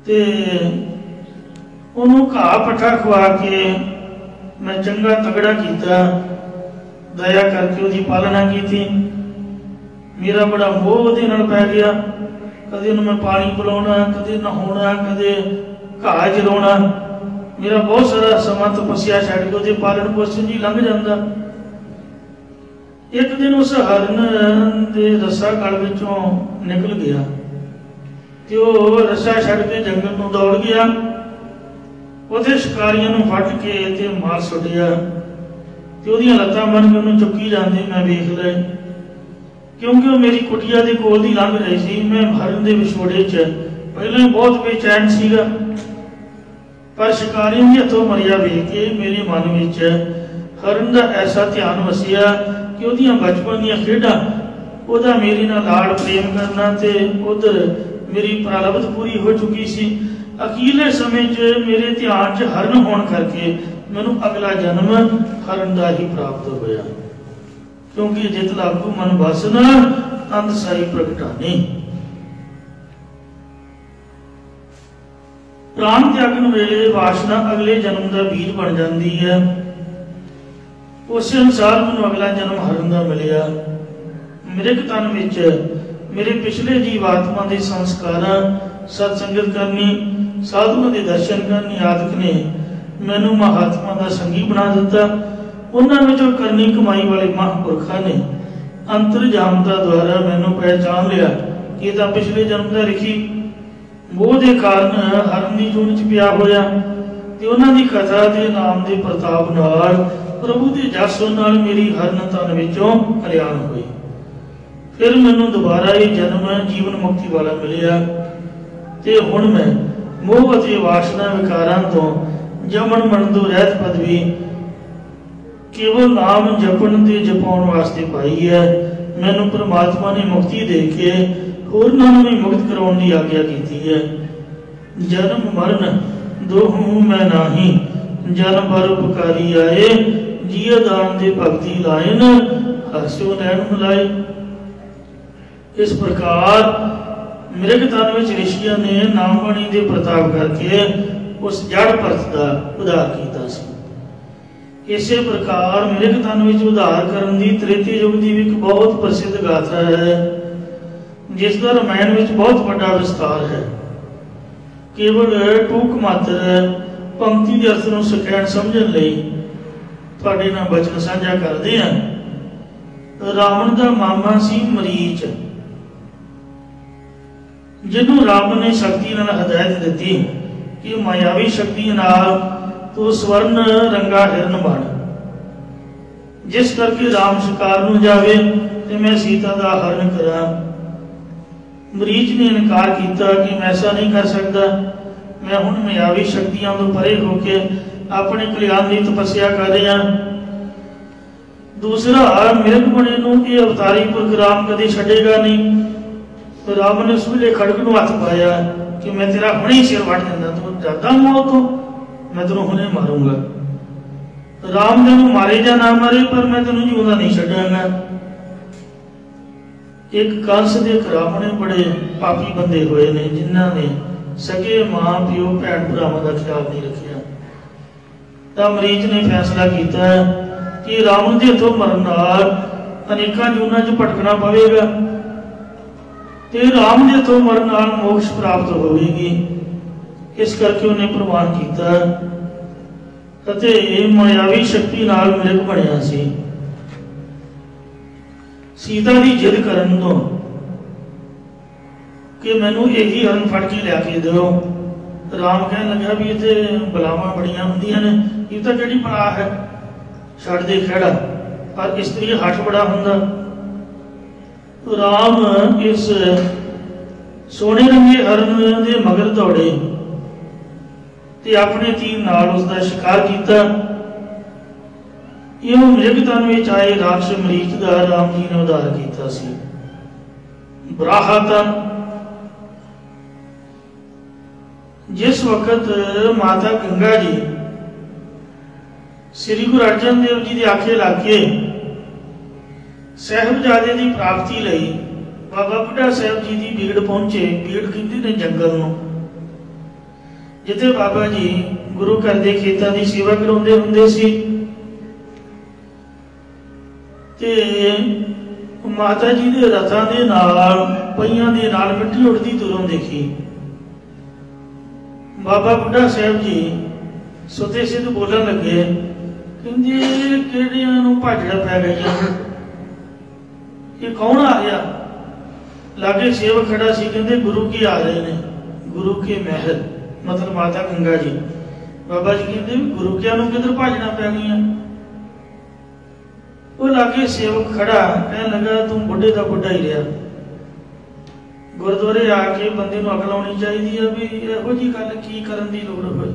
ते उन्होंने घाह पट्ठा खुआ के मैं चंगा तगड़ा किया, दया करके उसकी पालना की थी। मेरा बड़ा मोह उहदे नाल पै गया। कदे उन्हें मैं पानी पिलाउणा, कदे नहाउणा, कदे घाह चराउणा। मेरा बहुत सारा समा तपस्या छड्ड के उसदे पालन पोषण जी लंघ जाता। एक दिन उस हरण के रस्सा गल विचों निकल गया, तो रस्सा छड्ड के जंगल में दौड़ गया ਉਹਦੇ ਸ਼ਿਕਾਰੀਆਂ ਨੂੰ ਵੱਢ ਕੇ ਤੇ ਮਾਰ ਸੁੱਟਿਆ ਤੇ ਉਹਦੀਆਂ ਲੱਤਾਂ ਬੰਨ੍ਹ ਕੇ ਉਹਨੂੰ ਚੁੱਕੀ ਜਾਂਦੇ ਮੈਂ ਵੇਖ ਲਏ। ਕਿਉਂਕਿ ਉਹ ਮੇਰੀ ਕੁਟੀਆ ਦੇ ਕੋਲ ਦੀ ਲੰਘ ਰਹੀ ਸੀ। ਮੈਂ ਹਰਨ ਦੇ ਵਿਛੋੜੇ 'ਚ ਪਹਿਲਾਂ ਹੀ ਬਹੁਤ ਬੇਚੈਨ ਸੀਗਾ, ਪਰ ਸ਼ਿਕਾਰੀਆਂ ਦੇ ਹੱਥੋਂ ਮਰਿਆ ਵੇਖ ਕੇ ਮੇਰੇ ਮਨ ਵਿੱਚ ਹਰਨ ਦਾ ਐਸਾ ਧਿਆਨ ਵਸਿਆ ਕਿ ਉਹਦੀਆਂ ਬਚਪਨ ਦੀਆਂ ਖੇਡਾਂ, ਉਹਦਾ ਮੇਰੇ ਨਾਲ ਲਾਡ ਪ੍ਰੇਮ ਕਰਨਾ ਤੇ ਉਧਰ ਮੇਰੀ ਪ੍ਰਾਰਬਧ ਪੂਰੀ ਹੋ ਚੁੱਕੀ ਸੀ। ਅਖੀਰਲੇ ਸਮੇਂ 'ਚ ਮੇਰੇ ਧਿਆਨ 'ਚ ਹਰਨ ਹੋਣ ਕਰਕੇ ਮੈਨੂੰ ਅਗਲਾ ਜਨਮ ਹਰਨ ਦਾ ਹੀ ਪ੍ਰਾਪਤ ਹੋਇਆ। ਕਿਉਂਕਿ ਜਿਤ ਲਾਗੂ ਮਨ ਬਸਨ ਅੰਤ ਸਾਈ ਪ੍ਰਗਟਾਨੀ। ਪ੍ਰਾਣ ਤਿਆਗਣ ਵੇਲੇ ਵਾਸ਼ਨਾ ਅਗਲੇ ਜਨਮ ਦਾ ਬੀਜ ਬਣ ਜਾਂਦੀ ਹੈ। ਉਸੇ ਅਨੁਸਾਰ ਮੈਨੂੰ ਅਗਲਾ ਜਨਮ ਹਰਨ ਦਾ ਮਿਲਿਆ। ਮੇਰੇ ਤਨ ਵਿੱਚ ਮੇਰੇ ਪਿਛਲੇ ਜੀਵਾਤਮਾ ਦੇ ਸੰਸਕਾਰਾਂ, ਸਤਸੰਗਤ ਕਰਨੀ, ਸਾਧੂਆਂ ਦੇ ਦਰਸ਼ਨ ਕਰਨੀ ਆਦਿਕ ਨੇ ਮੈਨੂੰ ਮਹਾਤਮਾ ਦਾ ਸੰਗੀ ਬਣਾ ਦਿੱਤਾ। ਉਹਨਾਂ ਵਿੱਚੋਂ ਕਰਨੀ ਕਮਾਈ ਵਾਲੇ ਮਹਾਂਪੁਰਖਾਂ ਨੇ ਅੰਤਰਜਾਮਤਾ ਦੁਆਰਾ ਮੈਨੂੰ ਪਹਿਚਾਨ ਲਿਆ ਕਿ ਇਹ ਤਾਂ ਪਿਛਲੇ ਜਨਮ ਦਾ ਲਿਖੀ ਮੋਹ ਦੇ ਕਾਰਨ ਹਰਨ ਦੀ ਜੂਨ 'ਚ ਪਿਆ ਹੋਇਆ, ਤੇ ਉਹਨਾਂ ਦੀ ਕਥਾ ਦੇ ਨਾਮ ਦੇ ਪ੍ਰਤਾਪ ਨਾਲ ਪ੍ਰਭੂ ਦੇ ਜਸ ਨਾਲ ਮੇਰੀ ਹਰਨ ਤਨ ਵਿੱਚੋਂ ਕਲਿਆਣ ਹੋਈ। ਫਿਰ ਮੈਨੂੰ ਦੁਬਾਰਾ ਇਹ ਜਨਮ ਜੀਵਨ ਮੁਕਤੀ ਵਾਲਾ ਮਿਲਿਆ ਤੇ ਹੁਣ ਮੈਂ ਮੋਹ ਅਤੇ ਵਾਸ਼ਨਾ ਵਿਕਾਰਾਂ ਤੋਂ ਜਮਨ ਮਰਨ ਤੋਂ ਰਹਿਤ ਪਦਵੀ ਕੇਵਲ ਨਾਮ ਜਪਣ ਤੇ ਜਪਾਉਣ ਵਾਸਤੇ ਪਾਈ ਹੈ। ਮੈਨੂੰ ਪ੍ਰਮਾਤਮਾ ਨੇ ਮੁਕਤੀ ਦੇ ਕੇ ਹੋਰਨਾਂ ਨੂੰ ਵੀ ਮੁਕਤ ਕਰਾਉਣ ਦੀ ਆਗਿਆ ਕੀਤੀ ਹੈ। ਜਨਮ ਮਰਨ ਦੋਹੂ ਮੈਂ ਨਾਹੀ, ਜਨ ਬਰ ਉਪਕਾਰੀ ਆਏ, ਜੀਅ ਦਾਨ ਦੇ ਭਗਤੀ ਲਾਇਨ, ਹਰਸਿਓ ਨੈਣ ਮਿਲਾਏ। ਇਸ ਪ੍ਰਕਾਰ ਮ੍ਰਿਗ ਤਨ ਵਿੱਚ ਰਿਸ਼ੀਆਂ ਨੇ ਨਾਮ ਬਾਣੀ ਦੇ ਪ੍ਰਤਾਪ ਕਰਕੇ ਉਸ ਜੜ ਪਰਤ ਦਾ ਉਧਾਰ ਕੀਤਾ ਸੀ। ਇਸੇ ਪ੍ਰਕਾਰ ਮ੍ਰਿਗ ਤਨ ਵਿੱਚ ਉਧਾਰ ਕਰਨ ਦੀ ਤ੍ਰੇਤੇ ਯੁੱਗ ਦੀ ਵੀ ਇੱਕ ਬਹੁਤ ਪ੍ਰਸਿੱਧ ਗਾਥਾ ਹੈ, ਜਿਸ ਦਾ ਰਾਮਾਇਣ ਵਿੱਚ ਬਹੁਤ ਵੱਡਾ ਵਿਸਤਾਰ ਹੈ। ਕੇਵਲ ਟੂਕ ਮਾਤਰ ਪੰਕਤੀ ਦੇ ਅਰਥ ਨੂੰ ਸਖੈਣ ਸਮਝਣ ਲਈ ਤੁਹਾਡੇ ਨਾਲ ਬਚਨ ਸਾਂਝਾ ਕਰਦੇ ਹਾਂ। ਰਾਵਣ ਦਾ ਮਾਮਾ ਸੀ ਮਰੀਚ, ਜਿਹਨੂੰ ਰੱਬ ਨੇ ਸ਼ਕਤੀ ਨਾਲ ਹਦਾਇਤ ਦਿੱਤੀ ਕਿ ਮਾਇਆਵੀ ਸ਼ਕਤੀ ਨਾਲ ਤੂੰ ਸਵਰਨ ਰੰਗਾ ਹਿਰਨ ਬਣ, ਜਿਸ ਕਰਕੇ ਰਾਮ ਸ਼ਿਕਾਰ ਨੂੰ ਜਾਵੇ ਤੇ ਮੈਂ ਸੀਤਾ ਦਾ ਹਰਨ ਕਰਾਂ। ਮਰੀਚ ਨੇ ਇਨਕਾਰ ਕੀਤਾ ਕਿ ਮੈਂ ਐਸਾ ਨਹੀਂ ਕਰ ਸਕਦਾ, ਮੈਂ ਹੁਣ ਮਾਇਆਵੀ ਸ਼ਕਤੀਆਂ ਤੋਂ ਪਰੇ ਹੋ ਕੇ ਆਪਣੇ ਕਲਿਆਣ ਦੀ ਤਪੱਸਿਆ ਕਰ ਰਿਹਾ। ਦੂਸਰਾ, ਮਿਰਗ ਬਣੇ ਨੂੰ ਇਹ ਅਵਤਾਰੀ ਪੁਰਖ ਰਾਮ ਕਦੇ ਛੱਡੇਗਾ ਨਹੀਂ। ਰਾਮ ਨੇ ਉਸ ਵੇਲੇ ਖੜਗ ਨੂੰ ਹੱਥ ਪਾਇਆ ਕਿ ਮੈਂ ਤੇਰਾ ਹੁਣੇ ਹੀ ਸਿਰ ਵੱਢ ਦਿੰਦਾ, ਤੂੰ ਡਰਦਾ ਮੌਤ ਤੋਂ, ਮੈਂ ਤੈਨੂੰ ਹੁਣੇ ਮਾਰੂੰਗਾ। ਰਾਮ ਤੈਨੂੰ ਮਾਰੇ ਜਾਂ ਨਾ ਮਾਰੇ, ਪਰ ਮੈਂ ਤੈਨੂੰ ਜਿਉਂਦਾ ਨਹੀਂ ਛੱਡਾਂਗਾ। ਇੱਕ ਕੰਸ ਦੇ ਰਾਵਣ ਬੜੇ ਪਾਪੀ ਬੰਦੇ ਹੋਏ ਨੇ, ਜਿਨ੍ਹਾਂ ਨੇ ਸਕੇ ਮਾਂ ਪਿਓ ਭੈਣ ਭਰਾਵਾਂ ਦਾ ਖਿਆਲ ਨਹੀਂ ਰੱਖਿਆ। ਤਾਂ ਮਰੀਚ ਨੇ ਫੈਸਲਾ ਕੀਤਾ ਕਿ ਰਾਵਣ ਦੇ ਹੱਥੋਂ ਮਰਨ ਨਾਲ ਅਨੇਕਾਂ ਜੂਨਾਂ 'ਚ ਭਟਕਣਾ ਪਵੇਗਾ ਤੇ ਰਾਮ ਦੇ ਹੱਥੋਂ ਮਰਨ ਨਾਲ ਮੋਕਸ਼ ਪ੍ਰਾਪਤ ਹੋਵੇਗੀ। ਇਸ ਕਰਕੇ ਉਹਨੇ ਪ੍ਰਵਾਨ ਕੀਤਾ ਅਤੇ ਮਾਇਆਵੀ ਸ਼ਕਤੀ ਨਾਲ ਮਿਰਗ ਬਣਿਆ ਸੀ। ਸੀਤਾ ਦੀ ਜਿੱਦ ਕਰਨ ਤੋਂ ਕਿ ਮੈਨੂੰ ਇਹੀ ਹਰਨ ਫੜ ਕੇ ਲਿਆ ਕੇ ਦਿਓ, ਰਾਮ ਕਹਿਣ ਲੱਗਾ ਵੀ ਇੱਥੇ ਬਲਾਵਾਂ ਬੜੀਆਂ ਹੁੰਦੀਆਂ ਨੇ, ਇਹ ਤਾਂ ਕਿਹੜੀ ਬਲਾ ਹੈ, ਛੱਡ ਦੇ ਖਹਿੜਾ। ਪਰ ਇਸਤਰੀ ਹੱਠ ਬੜਾ ਹੁੰਦਾ। ਰਾਮ ਇਸ ਸੋਨੇ ਰੰਗੇ ਹਰਨ ਦੇ ਮਗਰ ਦੌੜੇ ਤੇ ਆਪਣੇ ਤੀਰ ਨਾਲ ਉਸ ਦਾ ਸ਼ਿਕਾਰ ਕੀਤਾ। ਇਹ ਮ੍ਰਿਗ ਤਨ ਵਿੱਚ ਆਏ ਰਾਖਸ਼ ਮਰੀਚ ਦਾ ਰਾਮ ਜੀ ਨੇ ਉਧਾਰ ਕੀਤਾ ਸੀ। ਬਰਾਹਤਨ, ਜਿਸ ਵਕਤ ਮਾਤਾ ਗੰਗਾ ਜੀ ਸ੍ਰੀ ਗੁਰੂ ਅਰਜਨ ਦੇਵ ਜੀ ਦੇ ਆਖੇ ਲੱਗ ਕੇ ਸਾਹਿਬਜ਼ਾਦੇ ਦੀ ਪ੍ਰਾਪਤੀ ਲਈ ਬਾਬਾ ਬੁੱਢਾ ਸਾਹਿਬ ਜੀ ਦੀ ਬੀੜ ਪਹੁੰਚੇ। ਬੀੜ ਕਹਿੰਦੇ ਨੇ ਜੰਗਲ ਨੂੰ, ਜਿੱਥੇ ਬਾਬਾ ਜੀ ਗੁਰੂ ਘਰ ਦੇ ਖੇਤਾਂ ਦੀ ਸੇਵਾ ਕਰਾਉਂਦੇ ਹੁੰਦੇ ਸੀ। ਤੇ ਮਾਤਾ ਜੀ ਦੇ ਰਥਾਂ ਦੇ ਨਾਲ, ਪਈਆਂ ਦੇ ਨਾਲ ਮਿੱਟੀ ਉੱਡਦੀ ਦੂਰੋਂ ਦੇਖੀ। ਬਾਬਾ ਬੁੱਢਾ ਸਾਹਿਬ ਜੀ ਸੁਤੇ ਸਿੱਧ ਬੋਲਣ ਲੱਗੇ, ਕਹਿੰਦੇ ਕਿਹੜਿਆਂ ਨੂੰ ਭਾਜੜਾ ਪੈ ਗਈਆਂ, ਇਹ ਕੌਣ ਆ ਗਿਆ? ਲਾਗੇ ਸੇਵਕ ਖੜਾ ਸੀ, ਕਹਿੰਦੇ ਗੁਰੂ ਕੀ ਆ ਰਹੇ ਨੇ, ਗੁਰੂ ਕੇ ਮਹਿਲ, ਮਤਲਬ ਮਾਤਾ ਗੰਗਾ ਜੀ। बाबा जी कहते भी गुरु क्या किधर भाजना पै गई। वो लागे सेवक खड़ा कह लगा तू बुढ़े का बुढ़ा ही रहा। गुरुद्वारे आके बंदे को अकल आनी चाहिए भी यहो जी गल की करन दी लोड़ होए।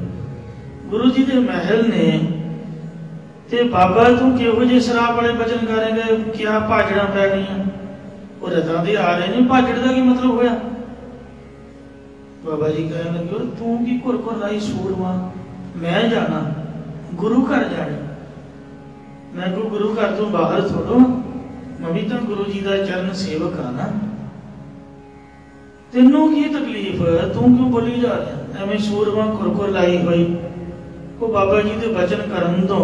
गुरु जी के महल ने ते बाबा तू किहो जे शराब वाले बचन करेंगे क्या भाजना पै गई। वो रथा दे आ रहे ने भाजड़ का की मतलब होया। बाबा जी कहने लगे तू की घुर घुर लाई सूरमा मैं जाना गुरु घर जाना। मैं को गुरु घर तो बाहर थोड़ो मैं भी तो गुरु जी का चरण सेवक हाँ ना। तेनों की तकलीफ तू क्यों बोली जा रहा एवं सूरमा घुर घुर लाई हुई। वो बाबा जी के वचन करन तो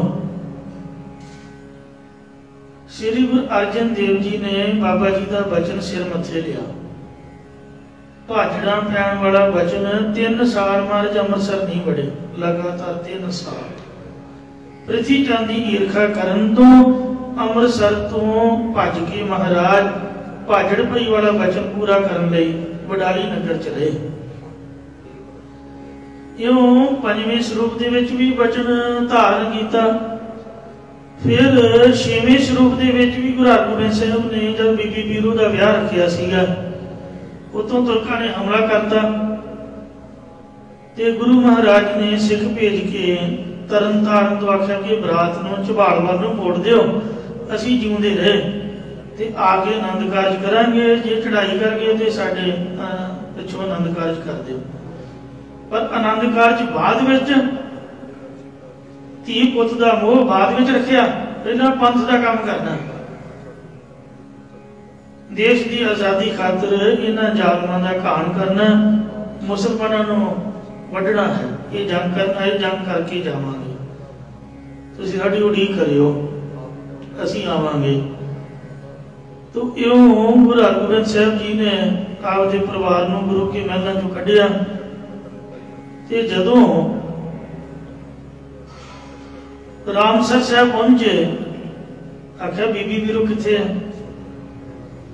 श्री गुरु अर्जन देव जी ने बाबा जी का वचन सिर मथे लिया। भाजड़ा पैन वाला वचन 3 साल महाराज अमृतसर नहीं बढ़े लगातार 3 साल पृथ्वी चंद की ईर्खा करन तो अमृतसर तो भज के महाराज भाजड़ भई वाला वचन पूरा करने लई वडाली नगर चले। इयों 5वें स्वरूप दे विच भी वचन धारण किया। फिर 6वें स्वरूप दे विच भी गुरु हरगोबिंद साहब ने जब बीबी बीरू का विआह रखिया सीगा उतों तुरकां ने हमला करता ते गुरु महाराज ने सिख भेज के तरन तारण तो आख्या कि बरात नूं झबाल वाल नूं मोड़ दिओ असीं जीउंदे रहे ते आके आनंद कारज करांगे जे चढ़ाई कर गए तो साडे पिछों आनंद कारज कर दिओ। पर आनंद कारज बाद विच धी पुत का मोह बाद में रखिया पहला पंथ का काम करना। देश की आजादी खातर इन्हां जालमां दा घाण करना मुसलमानों को वढना है। ये जंग करना है जंग करके जावांगे तुसीं साडी उड़ीक करियो असीं आवांगे। तो इउं गुरु हरगोबिंद साहब जी ने आपदे परिवार नूं गुरु के महलां चों कढिया ते जदों रामसर साहब पहुंचे आख्या बीबी बीरू किथे है।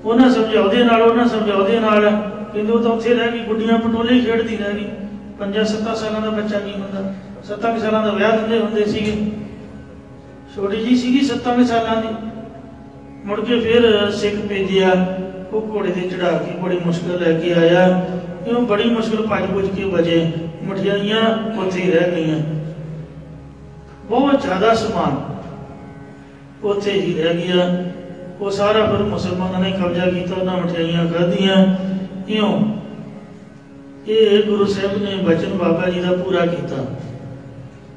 उन्हें समझौते कहते वो तो उत्थे रह गई गुड्डियां पटोले ही खेडती रह गई। 5-7 सालों का बच्चा की होंदा 7 सालों का विआह दिंदे हुंदे सीगे छोटी जी सीगी 7 सालों की। मुड़ के फिर सिख भेजिया वो घोड़े से चढ़ा के बड़ी मुश्किल लैके आया। इउं बड़ी मुश्किल भज भुज के बजे मठियाइयां उत्थे ही रह गई। बहुत ज्यादा समान उत्थे ही रह गया। वो सारा फिर मुसलमानों ने कब्जा किया उन्होंने मठियाइयां खाधियां। इयों ये गुरु साहब ने वचन बाबा जी का पूरा किया।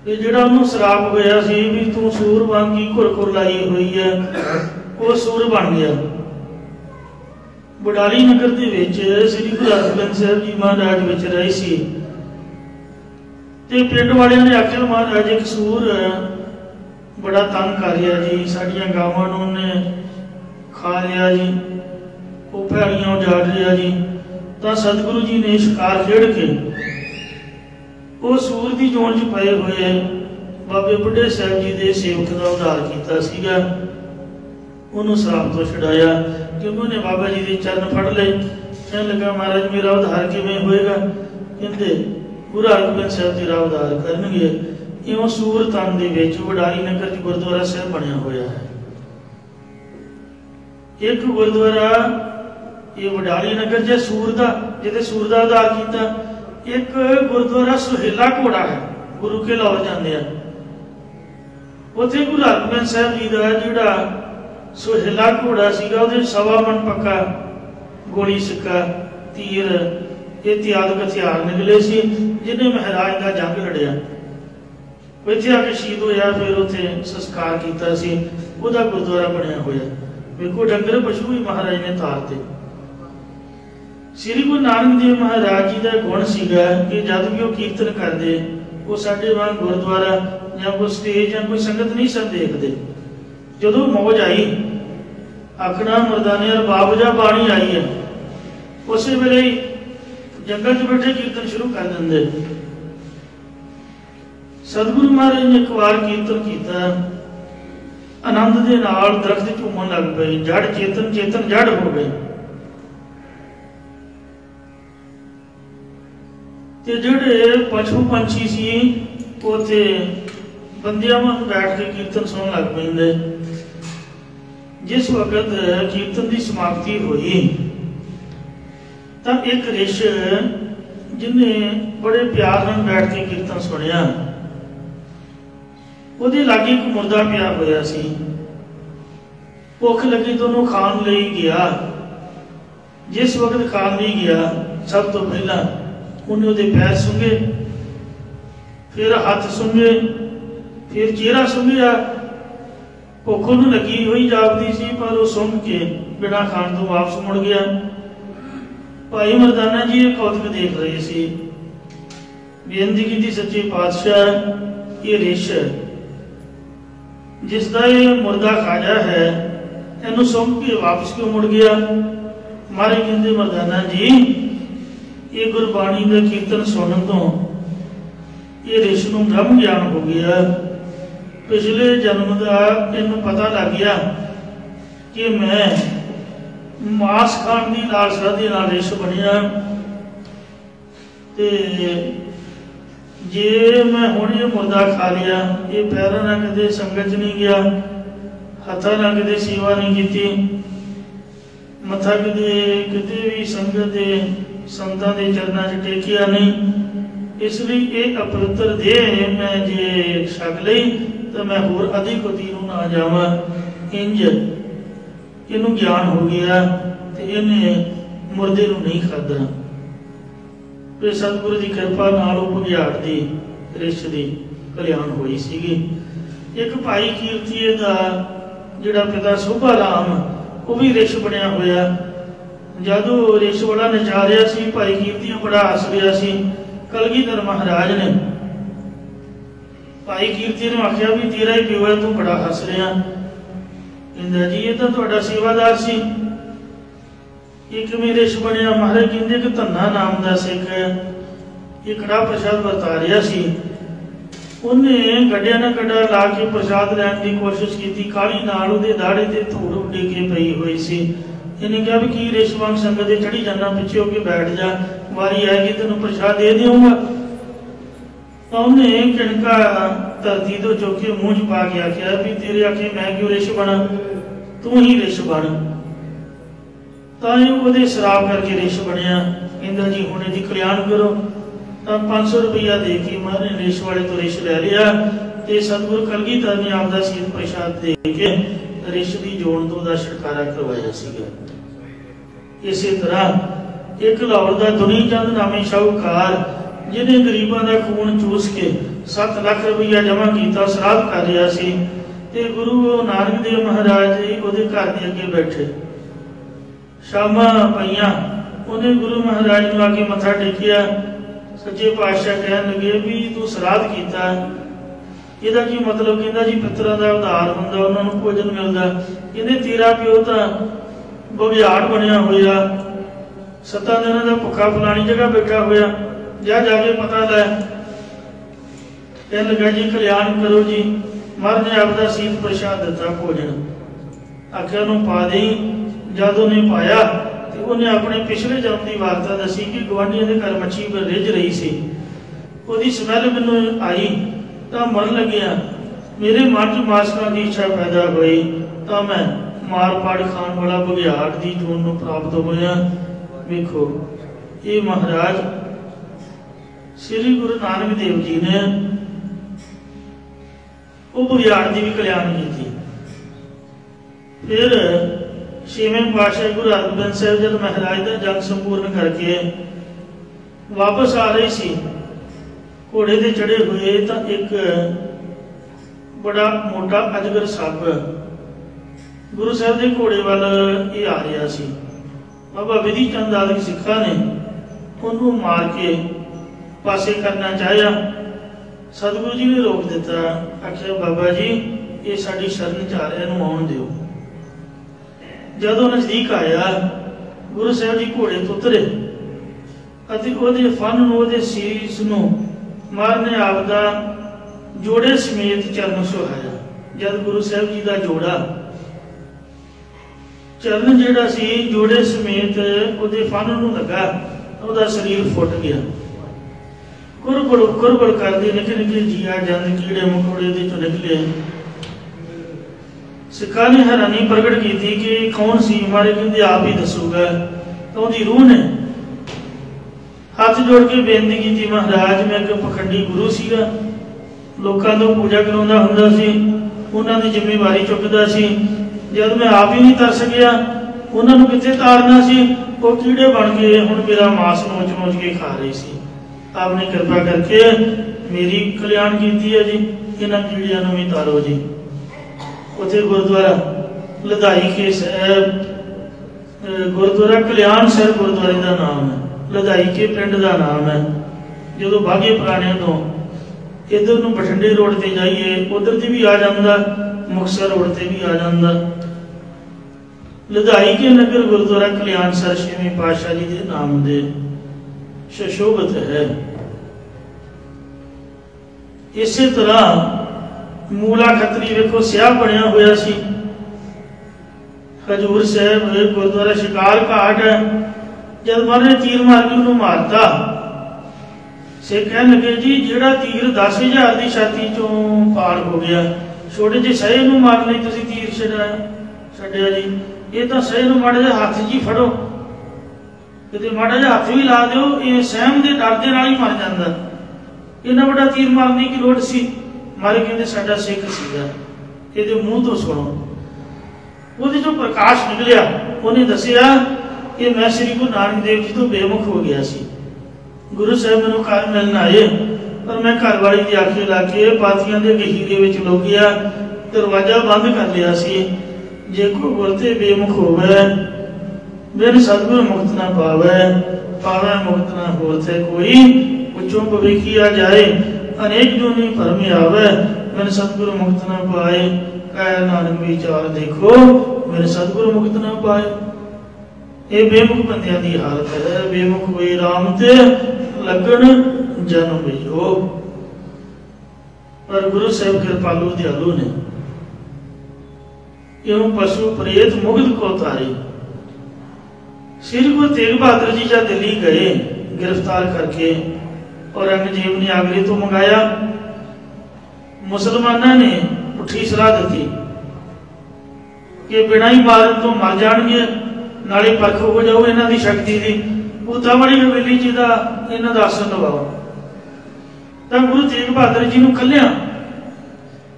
ये जिहड़ा उन्होंने श्राप होया सी भी तू सूर वांगी घुर घुर लाई हुई है वो सूर बन गया। वडाली नगर दे विच श्री गुरु हरगोबिंद साहब जी महाराज विच रहे सी ते पिंड वालियां ने आख्या महाराज एक सूर बड़ा तंग कर रहा जी साडियां गावां नूं ने खा लिया जी वो भैड़ियां उजाड़ रहा जी। तो सतगुरु जी ने शिकार खेड़ के वो सूर की जोन च पए हुए बाबे बुढ़े साहब जी के सेवक का उद्धार किया सीगा। उन्होंने श्राप तो छुड़ाया क्योंकि उन्हें बाबा जी के चरण फड़ ले। कहने लगा महाराज मेरा उद्धार किवें होएगा। कहते गुरु हरगोबिंद साहब तेरा उद्धार करनगे। इउं सूर तन दे विच वडाली नगर च गुरुद्वारा साहब बनया होया है। एक गुरुद्वारा ये वडाली नगर च सूर दा जिहदे सूर दा उद्धार कीता। एक गुरुद्वारा सुहेला घोड़ा है गुरु के लाहौर जांदे आ उत्थे गुरु हरगोबिंद साहब जी का जिहड़ा सुहेला घोड़ा सीगा उहदे 1.25 मन पक्का गोली सिक्का तीर इत्यादि हथियार निकले सी जिन्हें महाराज का जंग लड़िया। इत्थे आके शहीद होया फिर उत्थे संस्कार किया सी उहदा गुरुद्वारा बनया होया। वेखो डंगर पशु भी महाराज ने तारते। श्री गुरु नानक देव महाराज जी का गुण सीगा कि जब भी वो कीर्तन करते वो साडे वांग गुरुद्वारा या कोई स्टेज या कोई संगत नहीं सन देखते। जदों मौज आई आखना मरदाने अरबाब जा बाणी आई है उस वेले जंगल च बैठे कीर्तन शुरू कर देंगे। सतगुरु महाराज ने एक बार कीर्तन किया आनंद के नाल दरख्त झूमन लग पे जड़ चेतन चेतन जड़ हो गए। ते जिहड़े पशु पंछी सी ਉੱਥੇ ਬੰਦਿਆਂ ਵਾਂਗ ਬੈਠ ਕੇ ਕੀਰਤਨ ਸੁਣਨ ਲੱਗ ਪੈਂਦੇ। ਜਿਸ ਵਕਤ ਕੀਰਤਨ ਦੀ ਸਮਾਪਤੀ ਹੋਈ ਤਾਂ ਇੱਕ ਰਿਸ਼ ਜਿਹਨੇ ਬੜੇ ਪਿਆਰ ਨਾਲ ਬੈਠ ਕੇ ਕੀਰਤਨ ਸੁਣਿਆ, ਉਹਦੇ ਲਾਗੇ ਇੱਕ ਮੁਰਦਾ ਪਿਆ ਹੋਇਆ ਸੀ। ਭੁੱਖ ਲੱਗੀ ਤਾਂ ਉਹਨੂੰ ਖਾਣ ਲਈ ਗਿਆ। ਜਿਸ ਵਕਤ ਖਾਣ ਲਈ ਗਿਆ, ਸਭ ਤੋਂ ਪਹਿਲਾਂ ਉਹਨੇ ਉਹਦੇ ਪੈਰ ਸੁੰਘੇ, ਫਿਰ ਹੱਥ ਸੁੰਘੇ, ਫਿਰ ਚਿਹਰਾ ਸੁੰਘਿਆ। ਭੁੱਖ ਉਹਨੂੰ ਲੱਗੀ ਹੋਈ ਜਾਪਦੀ ਸੀ, ਪਰ ਉਹ ਸੁੰਘ ਕੇ ਬਿਨਾਂ ਖਾਣ ਤੋਂ ਵਾਪਸ ਮੁੜ ਗਿਆ। ਭਾਈ ਮਰਦਾਨਾ ਜੀ ਇਹ ਕੌਤਕ ਦੇਖ ਰਹੇ ਸੀ। ਬੇਨਤੀ ਕੀਤੀ, ਸੱਚੇ ਪਾਤਸ਼ਾਹ, ਇਹ ਰਿਸ਼ ਜਿਸ ਦਾ ਇਹ ਮੁਰਦਾ ਖਾਜਾ ਹੈ, ਇਹਨੂੰ ਸੁੰਘ ਕੇ ਵਾਪਸ ਕਿਉਂ ਮੁੜ ਗਿਆ? ਮਾਰੇ ਕਹਿੰਦੇ, ਮਰਦਾਨਾ ਜੀ, ਇਹ ਗੁਰਬਾਣੀ ਦਾ ਕੀਰਤਨ ਸੁਣਨ ਤੋਂ ਇਹ ਰਿਸ਼ ਨੂੰ ਬ੍ਰਹਮ ਗਿਆਨ ਹੋ ਗਿਆ। ਪਿਛਲੇ ਜਨਮ ਦਾ ਇਹਨੂੰ ਪਤਾ ਲੱਗ ਗਿਆ ਕਿ ਮੈਂ ਮਾਸ ਖਾਣ ਦੀ ਲਾਲਸਾ ਦੇ ਨਾਲ ਰਿਸ਼ ਬਣਿਆ, ਤੇ ਜੇ ਮੈਂ ਹੁਣ ਇਹ ਮੁਰਦਾ ਖਾ ਲਿਆ, ਇਹ ਪੈਰਾਂ ਨਾਲ ਕਦੇ ਸੰਗਤ 'ਚ ਨਹੀਂ ਗਿਆ, ਹੱਥਾਂ ਨਾਲ ਕਦੇ ਸੇਵਾ ਨਹੀਂ ਕੀਤੀ, ਮੱਥਾ ਕਿਤੇ ਵੀ ਸੰਗਤ ਦੇ ਸੰਤਾਂ ਦੇ ਚਰਨਾਂ 'ਚ ਟੇਕਿਆ ਨਹੀਂ। ਇਸ ਲਈ ਇਹ ਅਪਵਿੱਤਰ ਦੇਹ ਮੈਂ ਜੇ ਛਕ ਲਈ ਤਾਂ ਮੈਂ ਹੋਰ ਅਧਿਕ ਗਤੀ ਨੂੰ ਨਾ ਜਾਵਾਂ। ਇੰਜ ਇਹਨੂੰ ਗਿਆਨ ਹੋ ਗਿਆ ਤੇ ਇਹਨੇ ਮੁਰਦੇ ਨੂੰ ਨਹੀਂ ਖਾਧਾ। ਤੇ ਸਤਿਗੁਰੂ ਦੀ ਕਿਰਪਾ ਨਾਲ ਉਹ ਬੁਝਾਰਤ ਦੀ ਰਿਸ਼ ਦੀ ਕਲਿਆਣ ਹੋਈ ਸੀਗੀ। ਇੱਕ ਭਾਈ ਕੀਰਤੀਏ ਦਾ ਜਿਹੜਾ ਪਿਤਾ ਸੋਭਾ ਰਾਮ, ਉਹ ਵੀ ਰਿਸ਼ ਬਣਿਆ ਹੋਇਆ। ਜਦੋਂ ਰਿਸ਼ ਬੜਾ ਨਚਾ ਰਿਹਾ ਸੀ, ਭਾਈ ਕੀਰਤੀਆ ਬੜਾ ਹੱਸ ਰਿਹਾ ਸੀ। ਕਲਗੀਧਰ ਮਹਾਰਾਜ ਨੇ ਭਾਈ ਕੀਰਤੀ ਨੂੰ ਆਖਿਆ ਵੀ ਤੇਰਾ ਹੀ ਪਿਓ ਹੈ, ਤੂੰ ਬੜਾ ਹੱਸ ਰਿਹਾ। ਕਹਿੰਦਾ ਜੀ ਇਹ ਤਾਂ ਤੁਹਾਡਾ ਸੇਵਾਦਾਰ ਸੀ, ਇਹ ਕਿਵੇਂ ਰਿਸ਼ ਬਣਿਆ? ਮਹਾਰਾਜ ਕਹਿੰਦੇ ਕਿ ਧੰਨਾ ਨਾਮ ਦਾ ਸਿੱਖ ਇਹ ਕੜਾ ਪ੍ਰਸ਼ਾਦ ਵਰਤਾ ਰਿਹਾ ਸੀ। ਉਹਨੇ ਗੱਡਿਆਂ ਨਾਲ ਗੱਡਾ ਲਾ ਕੇ ਪ੍ਰਸ਼ਾਦ ਲੈਣ ਦੀ ਕੋਸ਼ਿਸ਼ ਕੀਤੀ। ਕਾਹਲੀ ਨਾਲ ਉਹਦੇ ਦਾੜੇ ਤੇ ਧੂੜ ਉੱਡੇ ਕੇ ਪਈ ਹੋਈ ਸੀ। ਇਹਨੇ ਕਿਹਾ ਵੀ ਕੀ ਰਿਸ਼ ਵਾਂਗ ਸੰਗਤ ਦੇ ਚੜੀ ਜਾਣਾ, ਪਿੱਛੇ ਹੋ ਕੇ ਬੈਠ ਜਾ, ਵਾਰੀ ਆਏਗੀ ਤੈਨੂੰ ਪ੍ਰਸ਼ਾਦ ਦੇ ਦੇਊਂਗਾ। ਤਾਂ ਉਹਨੇ ਕਿਣਕਾ ਧਰਤੀ ਤੋਂ ਚੁੱਕ ਕੇ ਮੂੰਹ 'ਚ ਪਾ ਕੇ ਆਖਿਆ ਵੀ ਤੇਰੇ ਆਖੇ ਮੈਂ ਕਿਉਂ ਰਿਸ਼ ਬਣਾ, ਤੂੰ ਹੀ ਰਿਸ਼ ਬਣ। ਤਾਂ ਇਹ ਉਹਦੇ ਸ਼ਰਾਬ ਕਰਕੇ ਰਿਸ਼ ਬਣਿਆ। ਕਹਿੰਦਾ ਜੀ ਹੁਣ ਇਹਦੀ ਕਲਿਆਣ ਕਰੋ। ਤਾਂ 500 ਰੁਪਈਆ ਦੇ ਕੇ ਮਹਾਰਾਜ ਰਿਸ਼ ਵਾਲੇ ਤੋਂ ਰਿਸ਼ ਲੈ ਲਿਆ ਤੇ ਸਤਿਗੁਰੂ ਕਲਗੀਧਰ ਨੇ ਆਪਦਾ ਸੀਤ ਪ੍ਰਸ਼ਾਦ ਦੇ ਕੇ ਰਿਸ਼ ਦੀ ਜੋੜ ਤੋਂ ਦਾ ਛੁਟਕਾਰਾ ਕਰਵਾਇਆ ਸੀਗਾ। ਇਸੇ ਤਰ੍ਹਾਂ ਇੱਕ ਲਾਹੌਰ ਦਾ ਦੁਨੀ ਚੰਦ ਨਾਮੀ ਸ਼ਾਹੂਕਾਰ, ਜਿਹਨੇ ਗਰੀਬਾਂ ਦਾ ਖੂਨ ਚੂਸ ਕੇ 7 ਲੱਖ ਰੁਪਈਆ ਜਮ੍ਹਾਂ ਕੀਤਾ, ਸ਼ਰਾਧ ਕਰ ਰਿਹਾ ਸੀ। ਤੇ ਗੁਰੂ ਨਾਨਕ ਦੇਵ ਮਹਾਰਾਜ ਜੀ ਉਹਦੇ ਘਰ ਦੇ ਅੱਗੇ ਬੈਠੇ। ਸ਼ਾਮਾਂ ਪਈਆਂ, ਉਹਨੇ ਗੁਰੂ ਮਹਾਰਾਜ ਨੂੰ ਆ ਕੇ ਮੱਥਾ ਟੇਕਿਆ। ਸੱਚੇ ਪਾਤਸ਼ਾਹ ਕਹਿਣ ਲੱਗੇ ਵੀ ਤੂੰ ਸ਼ਰਾਧ ਕੀਤਾ, ਇਹਦਾ ਕੀ ਮਤਲਬ? ਕਹਿੰਦਾ ਜੀ ਪਿੱਤਰਾਂ ਦਾ ਉਧਾਰ ਹੁੰਦਾ, ਉਹਨਾਂ ਨੂੰ ਭੋਜਨ ਮਿਲਦਾ। ਕਹਿੰਦੇ ਤੇਰਾ ਪਿਓ ਤਾਂ ਬੁਝਾੜ ਬਣਿਆ ਹੋਇਆ, 7 ਦਿਨਾਂ ਦਾ ਭੁੱਖਾ ਫਲਾਣੀ ਜਗ੍ਹਾ ਬੈਠਾ ਹੋਇਆ, ਜਾ ਕੇ ਪਤਾ ਲੈ। ਕਹਿਣ ਲੱਗਾ ਜੀ ਕਲਿਆਣ ਕਰੋ ਜੀ। ਮਹਾਰਾਜ ਨੇ ਆਪਦਾ ਸੀਤ ਪ੍ਰਸ਼ਾਦ ਦਿੱਤਾ, ਭੋਜਨ ਆਖਿਆ ਉਹਨੂੰ ਪਾ ਦੇਈ। ਜਦ ਉਹਨੇ ਪਾਇਆ ਤੇ ਉਹਨੇ ਆਪਣੇ ਪਿਛਲੇ ਜਨਮ ਦੀ ਵਾਰਤਾ ਦੱਸੀ ਕਿ ਗੁਆਂਢੀਆਂ ਦੇ ਘਰ ਮੱਛੀ ਰਿੱਝ ਰਹੀ ਸੀ, ਉਹਦੀ ਸਮੈਲ ਮੈਨੂੰ ਆਈ ਤਾਂ ਮਰਨ ਲੱਗਿਆ। ਮੇਰੇ ਮਨ 'ਚ ਮਾਸਕਾਂ ਦੀ ਇੱਛਾ ਪੈਦਾ ਹੋਈ ਤਾਂ ਮੈਂ ਮਾਰ ਪਾੜ ਖਾਣ ਵਾਲਾ ਬੁਝਾੜ ਦੀ ਜੂਨ ਨੂੰ ਪ੍ਰਾਪਤ ਹੋਇਆ। ਵੇਖੋ ਇਹ ਮਹਾਰਾਜ ਸ੍ਰੀ ਗੁਰੂ ਨਾਨਕ ਦੇਵ ਜੀ ਨੇ ਉਹ ਬੁਝਾੜ ਦੀ ਵੀ ਕਲਿਆਣ ਕੀਤੀ। ਫਿਰ 6ਵੇਂ ਪਾਤਸ਼ਾਹ ਗੁਰੂ ਹਰਗੋਬਿੰਦ ਸਾਹਿਬ ਜਦ ਮਹਾਰਾਜ ਦਾ ਜਗ ਸੰਪੂਰਨ ਕਰਕੇ ਵਾਪਸ ਆ ਰਹੇ ਸੀ, ਘੋੜੇ ਤੇ ਚੜੇ ਹੋਏ ਤਾਂ ਇੱਕ ਬੜਾ ਮੋਟਾ ਅਜਗਰ ਸੱਪ ਗੁਰੂ ਸਾਹਿਬ ਦੇ ਘੋੜੇ ਵੱਲ ਇਹ ਆ ਰਿਹਾ ਸੀ। ਬਾਬਾ ਵਿਧੀ ਚੰਦ ਆਦਿ ਸਿੱਖਾਂ ਨੇ ਉਹਨੂੰ ਮਾਰ ਕੇ ਪਾਸੇ ਕਰਨਾ ਚਾਹਿਆ। ਸਤਿਗੁਰੂ ਜੀ ਨੇ ਰੋਕ ਦਿੱਤਾ। ਆਖਿਆ ਬਾਬਾ ਜੀ ਇਹ ਸਾਡੀ ਸ਼ਰਨ 'ਚ ਆ ਰਿਹਾ, ਇਹਨੂੰ ਆਉਣ ਦਿਓ। ਜਦੋਂ ਨਜ਼ਦੀਕ ਆਇਆ, ਗੁਰੂ ਸਾਹਿਬ ਜੀ ਘੋੜੇ ਤੋਂ ਉਤਰੇ ਅਤੇ ਉਹਦੇ ਫਨ ਨੂੰ, ਉਹਦੇ ਸੀਸ ਨੂੰ ਮਹਾਰਾਜ ਨੇ ਆਪਦਾ ਜੋੜੇ ਸਮੇਤ ਚਰਨ ਸੁਹਾਇਆ। ਜਦ ਗੁਰੂ ਸਾਹਿਬ ਜੀ ਦਾ ਜੋੜਾ ਚਰਨ ਜਿਹੜਾ ਸੀ ਜੋੜੇ ਸਮੇਤ ਉਹਦੇ ਫਨ ਨੂੰ ਲੱਗਾ, ਉਹਦਾ ਸਰੀਰ ਫੁੱਟ ਗਿਆ। कुरबड़ करते निके निके जीआ जंद कीड़े मकोड़े दे चों निकले। सिखा ने हैरानी प्रगट की थी कि कौन सी हमारे कहते आप ही दसूगा। तो उनकी रूह ने हाथ जोड़ के बेनती की थी, महाराज मैं एक पखंडी गुरु सीगा, लोगों को पूजा करवाउंदा हुंदा सी, उन्हां दी जिम्मेवारी चुकदा सी। जब मैं आप ही नहीं तर सकिया उन्होंने कितने तारना सी, वो कीड़े बन गए, हुण मेरा मांस नोच नोच के खा रही सी। आपने कृपा करके मेरी कल्याण की है जी, इन्होंने कीड़िया भी तारो जी। उसे गुरुद्वारा लधाई के साहब गुरुद्वारा कल्याण साहब गुरुद्वारे का नाम है, लधाई के पिंड का नाम है। जो बाघे पुराने तो इधर बठिंडे रोड से जाइए उधर से भी आ जाता, मुक्तसर रोड से भी आ जाता। लधाई के नगर गुरुद्वारा कल्याण सर छेवीं पातशाह जी के नाम दे सुशोभित है। इसी तरह मूला खतरी वेखो सियाह बनया हुआ सी। हजूर साहब गुरुद्वारा शिकार घाट है, जब मारे तीर मार के उन्होंने मारता, सिख कह लगे जी जेड़ा तीर 10,000 की छाती चों पार हो गया, छोटे जे सहे नूं मार लई तुसीं तीर छड्डिया जी। ये तो सहे नूं माड़ा जिहा हाथ जी फड़ो, किते माड़ा जिहा हाथ भी ला दिओ, ये सहम के डर दे नाल ही मर जांदा। इन्ना बड़ा तीर मारने की लोड़ सी? मारे कहते साडा सिख सीगा, इहदे मूँह तो सुनो। वो जो प्रकाश निकलिया उन्हें दसिया कि मैं श्री गुरु नानक देव जी तो बेमुख हो गया सी। गुरु साहब मैनू घर मिलने आए, पर मैं घर वाली की आखे ला के पाथियां के गहीरे में लुक गया, दरवाजा बंद कर लिया सी। जे कोई बोलते बेमुख होवे बिन सतगुरु मुक्त ना पावे, पावे मुक्त ना होते कोई, उच्चों पवेखिया जाए अनेक जोनी भरम आवे, बिन सतगुरु मुक्त ना पाए, कह नानक विचार देखो बिन सतगुरु मुक्त ना पाए। ये बेमुख बंदियां की हालत है। बेमुख हुए राम ते लगन जन्म जो। पर गुरु साहब कृपालु दयालु ने यूं पशु प्रेत मुग्ध को तारे। श्री गुरु तेग बहादुर जी जब दिल्ली गए गिरफ्तार करके, और औरंगजेब ने आगरे तो मंगाया, मुसलमाना ने पुठी सलाह दी कि बिना ही मारन तो मर जाएंगे, नाले परख हो जाओ इन्हां दी शक्ति दी, भूता वाली हवेली जी का इन्हां दा आसन लवाओ। तो गुरु तेग बहादुर जी नूं कल्लिया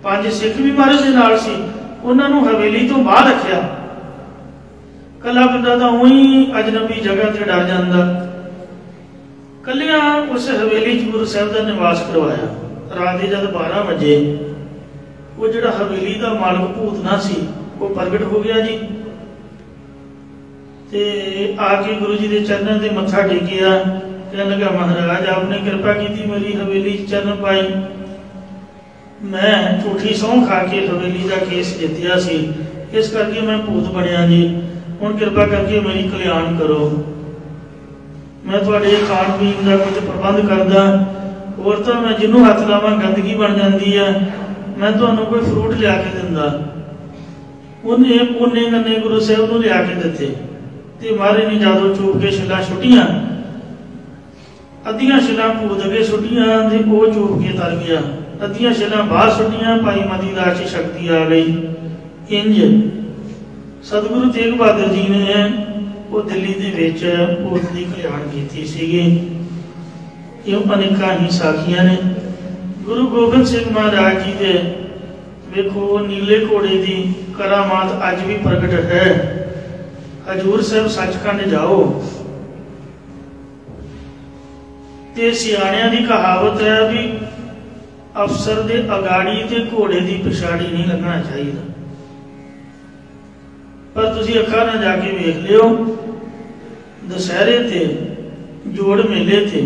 5 सिख भी महाराज दे नाल सी, उन्होंने हवेली तो बाहर रखिया। कला बंदा तो उही अजनबी जगह से डर जाता। कलिया उस हवेली च गुरु साहब का निवास करवाया। रात के जब 12 बजे वो जो हवेली का मालक भूतना सी वो प्रगट हो गया जी, ते आके गुरु जी के चरणों से मत्था टेकिया, कहने लगा महाराज आपने कृपा की मेरी हवेली चरण पाई, मैं झूठी सौं खा के हवेली का केस जितया सी, इस करके मैं भूत बनया जी, हुण कृपा करके मेरी कल्याण करो। मैं थोड़े खाण पीन का कुछ प्रबंध करदा, और तो मैं जिन्हों हथ लावां गंदगी बन जाती है, मैं तुहानूं कोई फ्रूट लिया के दिंदा। उन्हें पुने गन्ने गुरु साहब नूं लिया के दिते, ते महाराज ने जादों चूक के छिलां छुट्टियां, अद्धियां छिलां भूत अगे सुट्टियां ते वो चूक के तर गया, अद्धियां छिलां बाहर सुट्टियां, भाई मती दास च शक्ति आ गई। इंज सतगुरु तेग बहादुर जी ने वो दिल्ली दे विच भूत दी कल्याण कीती सीगी। यूं अनेकां ही साखियां ने। गुरु गोबिंद सिंह महाराज जी दे वेखो नीले घोड़े की करामात अज भी प्रगट है। हजूर साहब सचखंड जाओ ते सियाणियां दी कहावत है भी अफसर दे अगाड़ी ते घोड़े की पिछाड़ी नहीं लगना चाहिए, पर तुसी अखा ना जाके वेख लियो दशहरे ते जोड़ मेले ते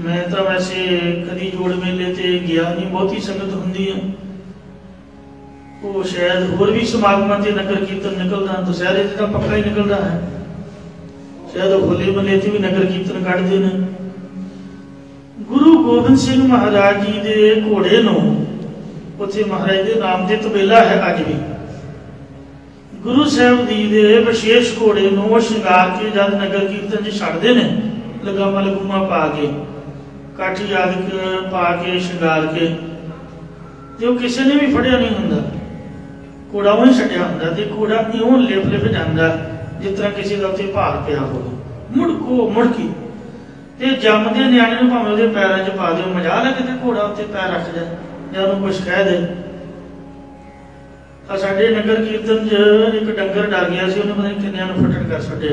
मैं तो वैसे कभी जोड़ मेले ते गया नहीं, बहुती संगत होंदी है, वो शायद होर भी समागम से नगर कीर्तन निकलता, दशहरे तो पक्का ही निकलता है, शायद होले मले भी नगर कीर्तन कढ़ते हैं। गुरु गोबिंद सिंह महाराज जी के घोड़े नूं उत्थे महाराज के नाम से तबेला है अज भी। गुरु साहब जी दे विशेष घोड़े नूं शृंगार के जब नगर कीर्तन च छड्डदे ने लगामा लगूमा पा के काठी आदि पा के शृंगार के ते वो किसी ने भी फड़िया नहीं हुंदा घोड़ा उही छड्डिया हुंदा ते घोड़ा इउं लिप लिप जांदा जिस तरह किसी का उत्ते भार पिया होवे मुड़को मुड़की ते जमदे नियाणे नूं भावें उहदे पैरां 'च पा दिओ मजाल है किते घोड़ा उत्ते पैर रख जाए जां उहनूं कुछ कह दे। साडे नगर कीर्तन च एक डंगर डर गया सी उन्हें पता नहीं किन्नियां नूं फटड़ कर छड्डिया।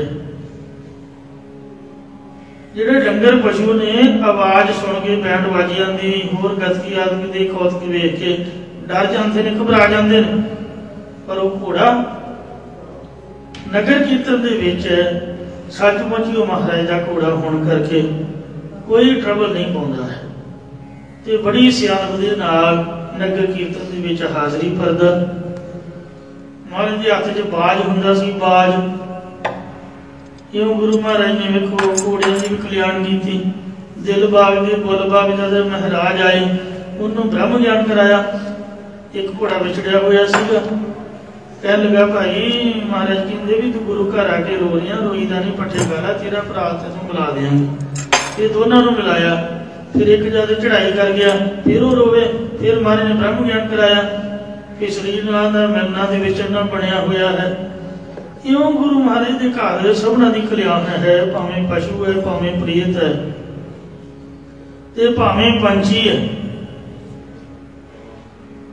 जिहड़े डंगर पशु ने आवाज सुन के बैंड बाजियां दी होर गतकी आदमी दी खौफ वेख के डर जाते ने घबरा जाते हैं पर वो घोड़ा नगर कीर्तन दे विच सचमुच ही महाराज का घोड़ा होने करके कोई ट्रबल नहीं पाउंदा है ते बड़ी सियाणप दे नाल नगर कीर्तन दे विच हाज़री भरदा। महाराज के हथ च बाज हुंदा सी बाज इउं गुरु महाराज ने वेखो घोड़ियां दी भी कल्याण कीती। दिल बाग के बुल बाग जद महाराज आए उन्होंने ब्रह्म ज्ञान कराया। एक घोड़ा विछड़िया होया सीगा कह लगा भाई महाराज कहते भी तू गुरु घर आके रो रही रोईदा नहीं पट्ठे गाला तेरा भरा तेन मिला देंगे। ये दोनों को मिलाया फिर एक जद चढ़ाई कर गया फिर वो रोवे फिर महाराज ने ब्रह्म ज्ञान कराया कि शरीर का मिलना दे विचरना बनया हुआ है। इउं गुरु महाराज के घर सबना की कल्याण है भावें पशु है भावें प्रेत है ते भावें पंछी है।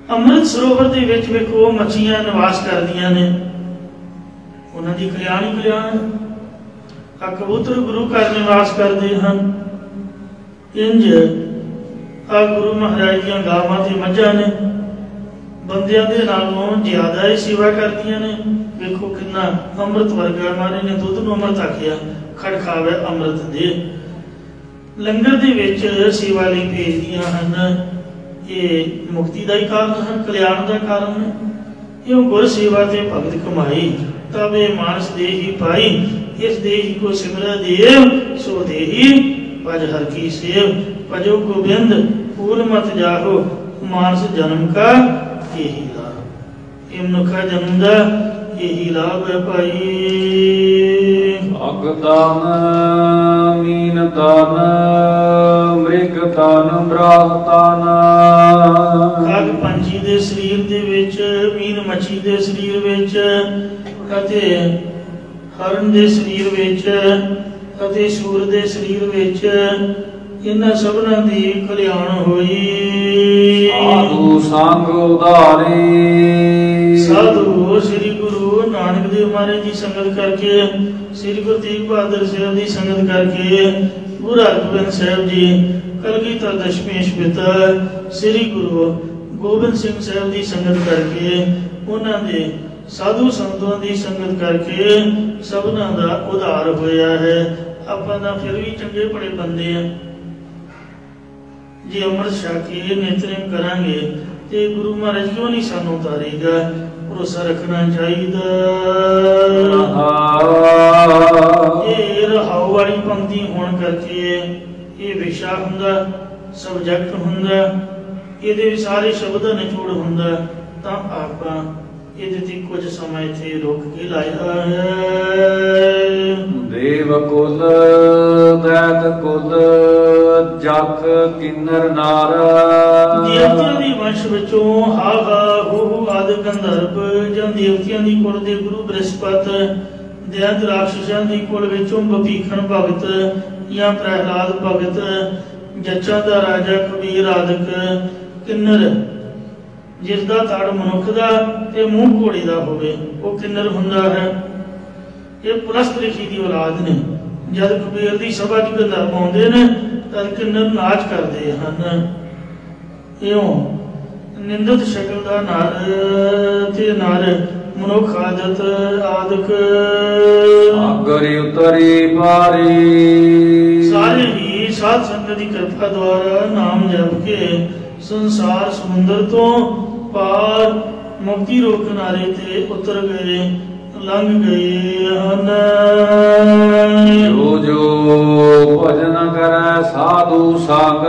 अमृत सरोवर के विच वेखो मच्छियां निवास करदियां ने उन्हां दी कल्याण ही कल्याण। आ कबूतर गुरु घर निवास करते हैं। इंज आ गुरु महाराज दी गावां ते मझां ने बंदियां दे नालों ज्यादा ही सेवा करदियां ने। वेखो कितना अमृत वर्गा महाराज ने दुध नूं अमृत आखिया खड़खावे अमृत दे। लंगर दे विच सेवा लई भेजदियां हन। ये मुक्ति का ही कारण है कल्याण का कारण है। यूं गुर सेवा ते भगत कमाई तबे मानस देही पाई। इस देही को सिमर देव सो देही पज हर की सेव। पजो गोबिंद फूल मत जाहो मानस जन्म का यही लाभ। ये मनुखा जन्म का यही लाभ है भाई। अगदान मीन दान मृग दान ब्राहतान। खग पंछी दे शरीर दे विच मीन मच्छी दे शरीर विच अते हरण दे शरीर विच अते सूर दे शरीर विच इन्हां सबना दी कल्याण होई। साधु संग उधारे। साधु श्री गुरु नानक देव महाराज की संगत करके श्री गुरु तेग बहादुर साहब की संगत करके गुरु हरगोबिंद साहब जी कलगीधर दशमेश पिता श्री गुरु गोबिंद सिंह साहब की संगत करके उन्होंने साधु संतों की संगत करके सबना का उधार होया है। आपां तां फिर भी चंगे बड़े बंदे हैं जे अमृत छक के नितनेम करांगे ते गुरु महाराज क्यों नहीं सानू उतारेगा। भरोसा रखना चाहिए। ये रहाओ वाली पंक्ति होने करके ये विषा हुंदा सबजैक्ट हुंदा ये सारे शब्द निचोड़ हुंदा तां आपां ਇਹਦੇ ਤੇ ਕੁਝ ਸਮਾਂ ਇੱਥੇ ਰੁਕ ਕੇ ਲਾਇਆ ਹੈ। ਦੇਵ ਕੁਲ ਦੈਤ ਕੁਲ ਜਖ ਕਿੰਨਰ ਨਾਰ। ਦੇਵਤਿਆਂ ਦੀ ਵੰਸ਼ ਵਿੱਚੋਂ ਹਾਗਾ ਹੂ ਆਦਿ ਗੰਧਰਵ ਜਾਂ ਦੇਵਤਿਆਂ ਦੀ ਕੁਲ ਦੇ ਗੁਰੂ ਬ੍ਰਹਸਪਤ ਦੈਤ ਰਾਖਸ਼ਾਂ ਦੀ ਕੁਲ ਵਿੱਚੋਂ ਬਭੀਖਣ ਭਗਤ ਜਾਂ ਪ੍ਰਹਿਲਾਦ ਭਗਤ ਜੱਚਾਂ ਦਾ ਰਾਜਾ ਕਬੀਰ ਆਦਿਕ ਕਿੰਨਰ जिसका तड़ मनुख का ते मूँह घोड़े का होवे वो किन्नर हुंदा है। ये पुलस्त लिखी की औलाद ने जब कबीर की सभा च गंधर्व आउंदे ने तद किन्नर नाच करते हैं। इउं निंदत शक्ल का नर ते नर मनुख आदत आदक आगरी उतरी पारी। सारे ही साध संगत की कृपा द्वारा नाम जप के संसार समुद्र तो पार मुक्ति रोग किनारे ते उतर गए लंघ गए हन। जो जो भजन करे साधु संग।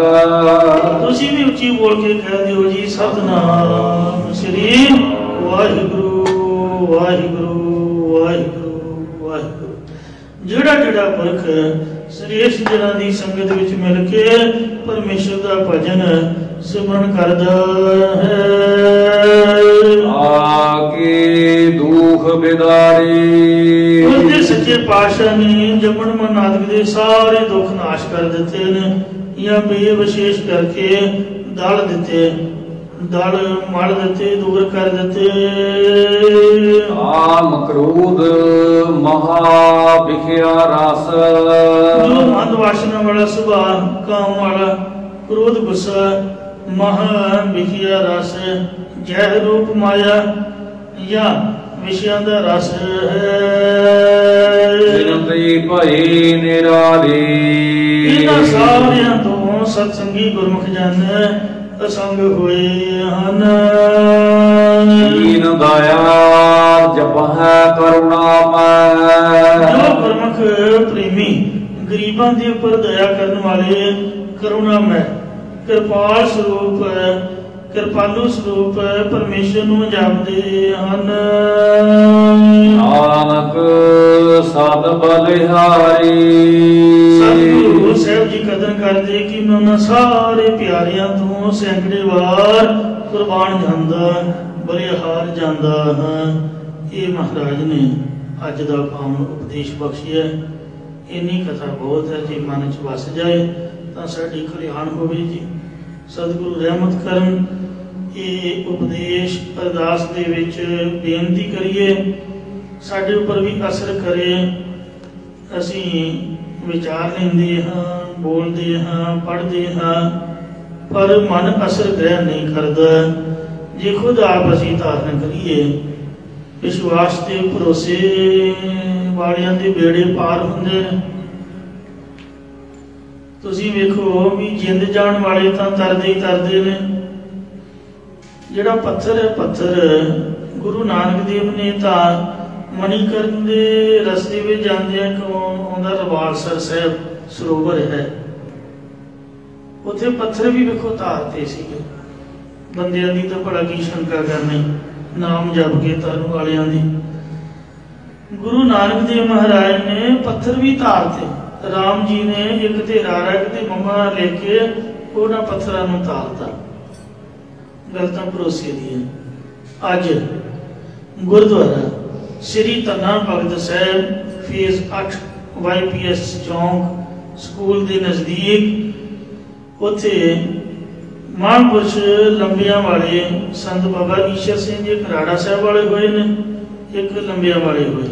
तुसी भी उच्ची बोल के कह दियो जी सतनाम श्री वाहिगुरु ਵਾਹਿਗੁਰੂ ਵਾਹਿਗੁਰੂ ਵਾਹਿਗੁਰੂ। ਜਿਹੜਾ ਜਿਹੜਾ ਪੁਰਖ ਸ੍ਰੇਸ਼ਟ ਜਨਾਂ ਦੀ ਸੰਗਤ ਵਿੱਚ ਮਿਲ ਕੇ ਪਰਮੇਸ਼ਰ ਦਾ ਭਜਨ ਸਿਮਰਨ ਕਰਦਾ ਹੈ, ਆਕੇ ਦੁਖ ਬਿਦਾਰੀ। ਉਸਦੇ ਸੱਚੇ ਪਾਤਸ਼ਾਹ ਨੇ ਜਪਣ ਮਨ ਆਦਿਕ ਦੇ ਸਾਰੇ ਦੁੱਖ ਨਾਸ਼ ਕਰ ਦਿੱਤੇ ਨੇ, ਜਾਂ ਬੇਵਿਸ਼ੇਸ਼ ਕਰਕੇ ਦਲ ਦਿੱਤੇ, ਦਲ ਮਲ ਦਿੱਤੇ, ਦੂਰ ਕਰ ਦਿੱਤੇ। ਆਮ ਕ੍ਰੋਧ ਮਹਾ ਵਿਖਿਆ ਰਸ। ਜੋ ਮਨ ਵਾਸ਼ਨਾ ਵਾਲਾ ਸੁਭਾਅ, ਕਾਮ ਵਾਲਾ, ਕ੍ਰੋਧ ਗੁੱਸਾ, ਮਹਾ ਵਿਖਿਆ ਰਸ, ਜਹ ਰੂਪ ਮਾਇਆ ਜਾਂ ਵਿਸ਼ਿਆਂ ਦਾ ਰਸ ਹੈ। ਜਿਨਤੇ ਭਈ ਨਿਰਾਲੀ। ਇਹਨਾਂ ਸਾਰਿਆਂ ਤੋਂ ਸਤਸੰਗੀ ਗੁਰਮੁਖ ਜਨ ਅਸੰਗ ਹੋਏ ਹਨ। ਦੀਨ ਦਇਆ ਜਪਹਿ ਕਰੁਣਾਮੈ। ਜੋ ਗੁਰਮੁਖ ਪ੍ਰੇਮੀ ਗਰੀਬਾਂ ਦੇ ਉੱਪਰ ਦਇਆ ਕਰਨ ਵਾਲੇ, ਕਰੁਣਾਮੈ, ਕਿਰਪਾਲ ਸਰੂਪ, ਕਿਰਪਾਲੂ ਸਰੂਪ ਪਰਮੇਸ਼ਰ ਨੂੰ ਜਪਦੇ ਹਨ। ਨਾਨਕ ਸਦ ਬਲਿਹਾਰੀ। ਸਤਿਗੁਰੂ ਸਾਹਿਬ ਜੀ ਕਦਰ ਕਰਦੇ ਕਿ ਮੈਂ ਉਹਨਾਂ ਸਾਰੇ ਪਿਆਰਿਆਂ ਤੋਂ ਸੈਂਕੜੇ ਵਾਰ ਕੁਰਬਾਨ ਜਾਂਦਾ, ਬਲਿਹਾਰ ਜਾਂਦਾ ਹਾਂ। ਇਹ ਮਹਾਰਾਜ ਨੇ ਅੱਜ ਦਾ ਪਾਵਨ ਉਪਦੇਸ਼ ਬਖਸ਼ਿਆ। ਇੰਨੀ ਕਥਾ ਬਹੁਤ ਹੈ, ਜੇ ਮਨ 'ਚ ਵਸ ਜਾਏ ਤਾਂ ਸਾਡੀ ਕਲਿਆਣ ਹੋਵੇ ਜੀ। ਸਤਿਗੁਰੂ ਰਹਿਮਤ ਕਰਨ। ਇਹ ਉਪਦੇਸ਼ ਅਰਦਾਸ ਦੇ ਵਿੱਚ ਬੇਨਤੀ ਕਰੀਏ, ਸਾਡੇ ਉੱਪਰ ਵੀ ਅਸਰ ਕਰੇ। ਅਸੀਂ ਵਿਚਾਰ ਲੈਂਦੇ ਹਾਂ, ਬੋਲਦੇ ਹਾਂ, ਪੜ੍ਹਦੇ ਹਾਂ, ਪਰ ਮਨ ਅਸਰ ਗ੍ਰਹਿਣ ਨਹੀਂ ਕਰਦਾ। ਜੇ ਖੁਦ ਆਪ ਅਸੀਂ ਧਾਰਨ ਕਰੀਏ, ਵਿਸ਼ਵਾਸ ਤੇ ਭਰੋਸੇ ਵਾਲਿਆਂ ਦੇ ਬੇੜੇ ਪਾਰ ਹੁੰਦੇ ਨੇ। ਤੁਸੀਂ ਵੇਖੋ ਵੀ ਜਿੰਦ ਜਾਣ ਵਾਲੇ ਤਾਂ ਤਰਦੇ ਹੀ ਤਰਦੇ ਨੇ। ਜਿਹੜਾ ਪੱਥਰ ਹੈ, ਪੱਥਰ ਗੁਰੂ ਨਾਨਕ ਦੇਵ ਨੇ ਤਾਂ ਮਣੀਕਰਨ ਦੇ ਰਸਤੇ ਵਿੱਚ ਜਾਂਦੇ ਆ, ਉਹਦਾ ਰਵਾਲਸਰ ਸਾਹਿਬ ਸਰੋਵਰ ਹੈ, ਉੱਥੇ ਪੱਥਰ ਵੀ ਵੇਖੋ ਤਾਰਤੇ ਸੀਗੇ। ਬੰਦਿਆਂ ਦੀ ਤਾਂ ਭਲਾ ਕੀ ਸ਼ੰਕਾ ਕਰਨੀ, ਨਾਮ ਜਪ ਕੇ ਤਰਨ ਵਾਲਿਆਂ ਦੀ। ਗੁਰੂ ਨਾਨਕ ਦੇਵ ਮਹਾਰਾਜ ਨੇ ਪੱਥਰ ਵੀ ਤਾਰਤੇ। ਰਾਮ ਜੀ ਨੇ ਇੱਕ ਤੇ ਰਾਰਾ ਤੇ ਮੰਮਾ ਲੈ ਕੇ ਉਹਨਾਂ ਪੱਥਰਾਂ ਨੂੰ ਤਾਰਤਾ। ਗੱਲ ਤਾਂ ਭਰੋਸੇ ਦੀ ਹੈ। ਅੱਜ ਗੁਰਦੁਆਰਾ ਸ੍ਰੀ ਧੰਨਾ ਭਗਤ ਸਾਹਿਬ ਫੇਜ਼ 8 YPS ਚੌਂਕ ਸਕੂਲ ਦੇ ਨਜ਼ਦੀਕ, ਉੱਥੇ ਮਹਾਂਪੁਰਸ਼ ਲੰਬਿਆਂ ਵਾਲੇ ਸੰਤ ਬਾਬਾ ਈਸ਼ਰ ਸਿੰਘ ਜੀ ਖਰਾੜਾ ਸਾਹਿਬ ਵਾਲੇ ਹੋਏ ਨੇ, ਇੱਕ ਲੰਬਿਆਂ ਵਾਲੇ ਹੋਏ।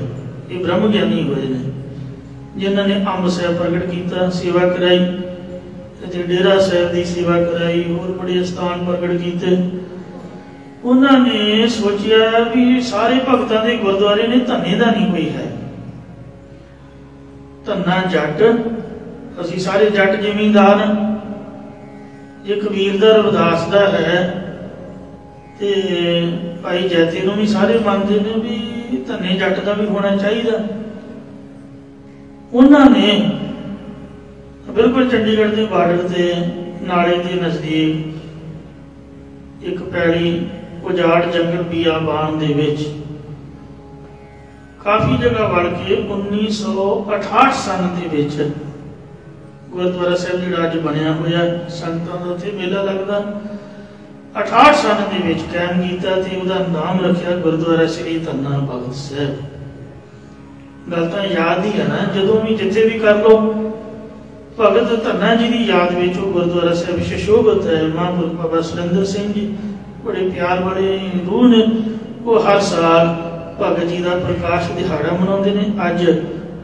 ਇਹ ਬ੍ਰਹਮ ਗਿਆਨੀ ਹੋਏ ਨੇ, ਜਿਨ੍ਹਾਂ ਨੇ ਅੰਬ ਸਾਹਿਬ ਪ੍ਰਗਟ ਕੀਤਾ, ਸੇਵਾ ਕਰਾਈ, ਤੇ ਡੇਰਾ ਸਾਹਿਬ ਦੀ ਸੇਵਾ ਕਰਾਈ, ਹੋਰ ਬੜੇ ਸਥਾਨ ਪ੍ਰਗਟ ਕੀਤੇ। ਉਹਨਾਂ ਨੇ ਸੋਚਿਆ ਵੀ ਸਾਰੇ ਭਗਤਾਂ ਦੇ ਗੁਰਦੁਆਰੇ ਨੇ, ਧੰਨੇ ਦਾ ਨਹੀਂ ਕੋਈ ਹੈ। ਧੰਨਾ ਜੱਟ, ਅਸੀਂ ਸਾਰੇ ਜੱਟ ਜ਼ਿਮੀਂਦਾਰ। ਇਹ ਕਬੀਰ ਦਾ, ਰਵਿਦਾਸ ਦਾ ਹੈ, ਤੇ ਭਾਈ ਜੈਤੇ ਨੂੰ ਵੀ ਸਾਰੇ ਮੰਨਦੇ ਨੇ ਵੀ ਧੰਨੇ ਜੱਟ ਦਾ ਵੀ ਹੋਣਾ ਚਾਹੀਦਾ। ਉਹਨਾਂ ਨੇ ਬਿਲਕੁਲ ਚੰਡੀਗੜ੍ਹ ਦੇ ਬਾਰਡਰ ਤੇ ਨਾਲੇ ਦੇ ਨਜ਼ਦੀਕ ਇੱਕ ਪੈਲੀ ਉਜਾੜ ਜੰਗਲ ਬੀਆਬਾਨ ਦੇ ਵਿੱਚ ਕਾਫੀ ਜਗ੍ਹਾ ਵੜ ਕੇ 1968 ਸਨ ਦੇ ਵਿੱਚ ਗੁਰਦੁਆਰਾ ਸਾਹਿਬ ਜਿਹੜਾ ਅੱਜ ਬਣਿਆ ਹੋਇਆ, ਸੰਗਤਾਂ ਦਾ ਉੱਥੇ ਮੇਲਾ ਲੱਗਦਾ, 68 ਸਨ ਦੇ ਵਿੱਚ ਕਾਇਮ ਕੀਤਾ ਤੇ ਉਹਦਾ ਨਾਮ ਰੱਖਿਆ ਗੁਰਦੁਆਰਾ ਸ੍ਰੀ ਧੰਨਾ ਭਗਤ ਸਾਹਿਬ। ਗੱਲ ਤਾਂ ਯਾਦ ਹੀ ਹੈ ਨਾ, ਜਦੋਂ ਵੀ ਜਿੱਥੇ ਵੀ ਕਰ ਲਓ, ਭਗਤ ਧੰਨਾ ਜੀ ਦੀ ਯਾਦ ਵਿੱਚ ਉਹ ਗੁਰਦੁਆਰਾ ਸਾਹਿਬ ਸ਼ਸ਼ੋਭਤ ਹੈ। ਮਹਾਂਪੁਰਖ ਬਾਬਾ ਸੁਰਿੰਦਰ ਸਿੰਘ ਜੀ ਬੜੇ ਪਿਆਰ ਵਾਲੇ ਰੂਹ ਨੇ, ਉਹ ਹਰ ਸਾਲ ਭਗਤ ਜੀ ਦਾ ਪ੍ਰਕਾਸ਼ ਦਿਹਾੜਾ ਮਨਾਉਂਦੇ ਨੇ। ਅੱਜ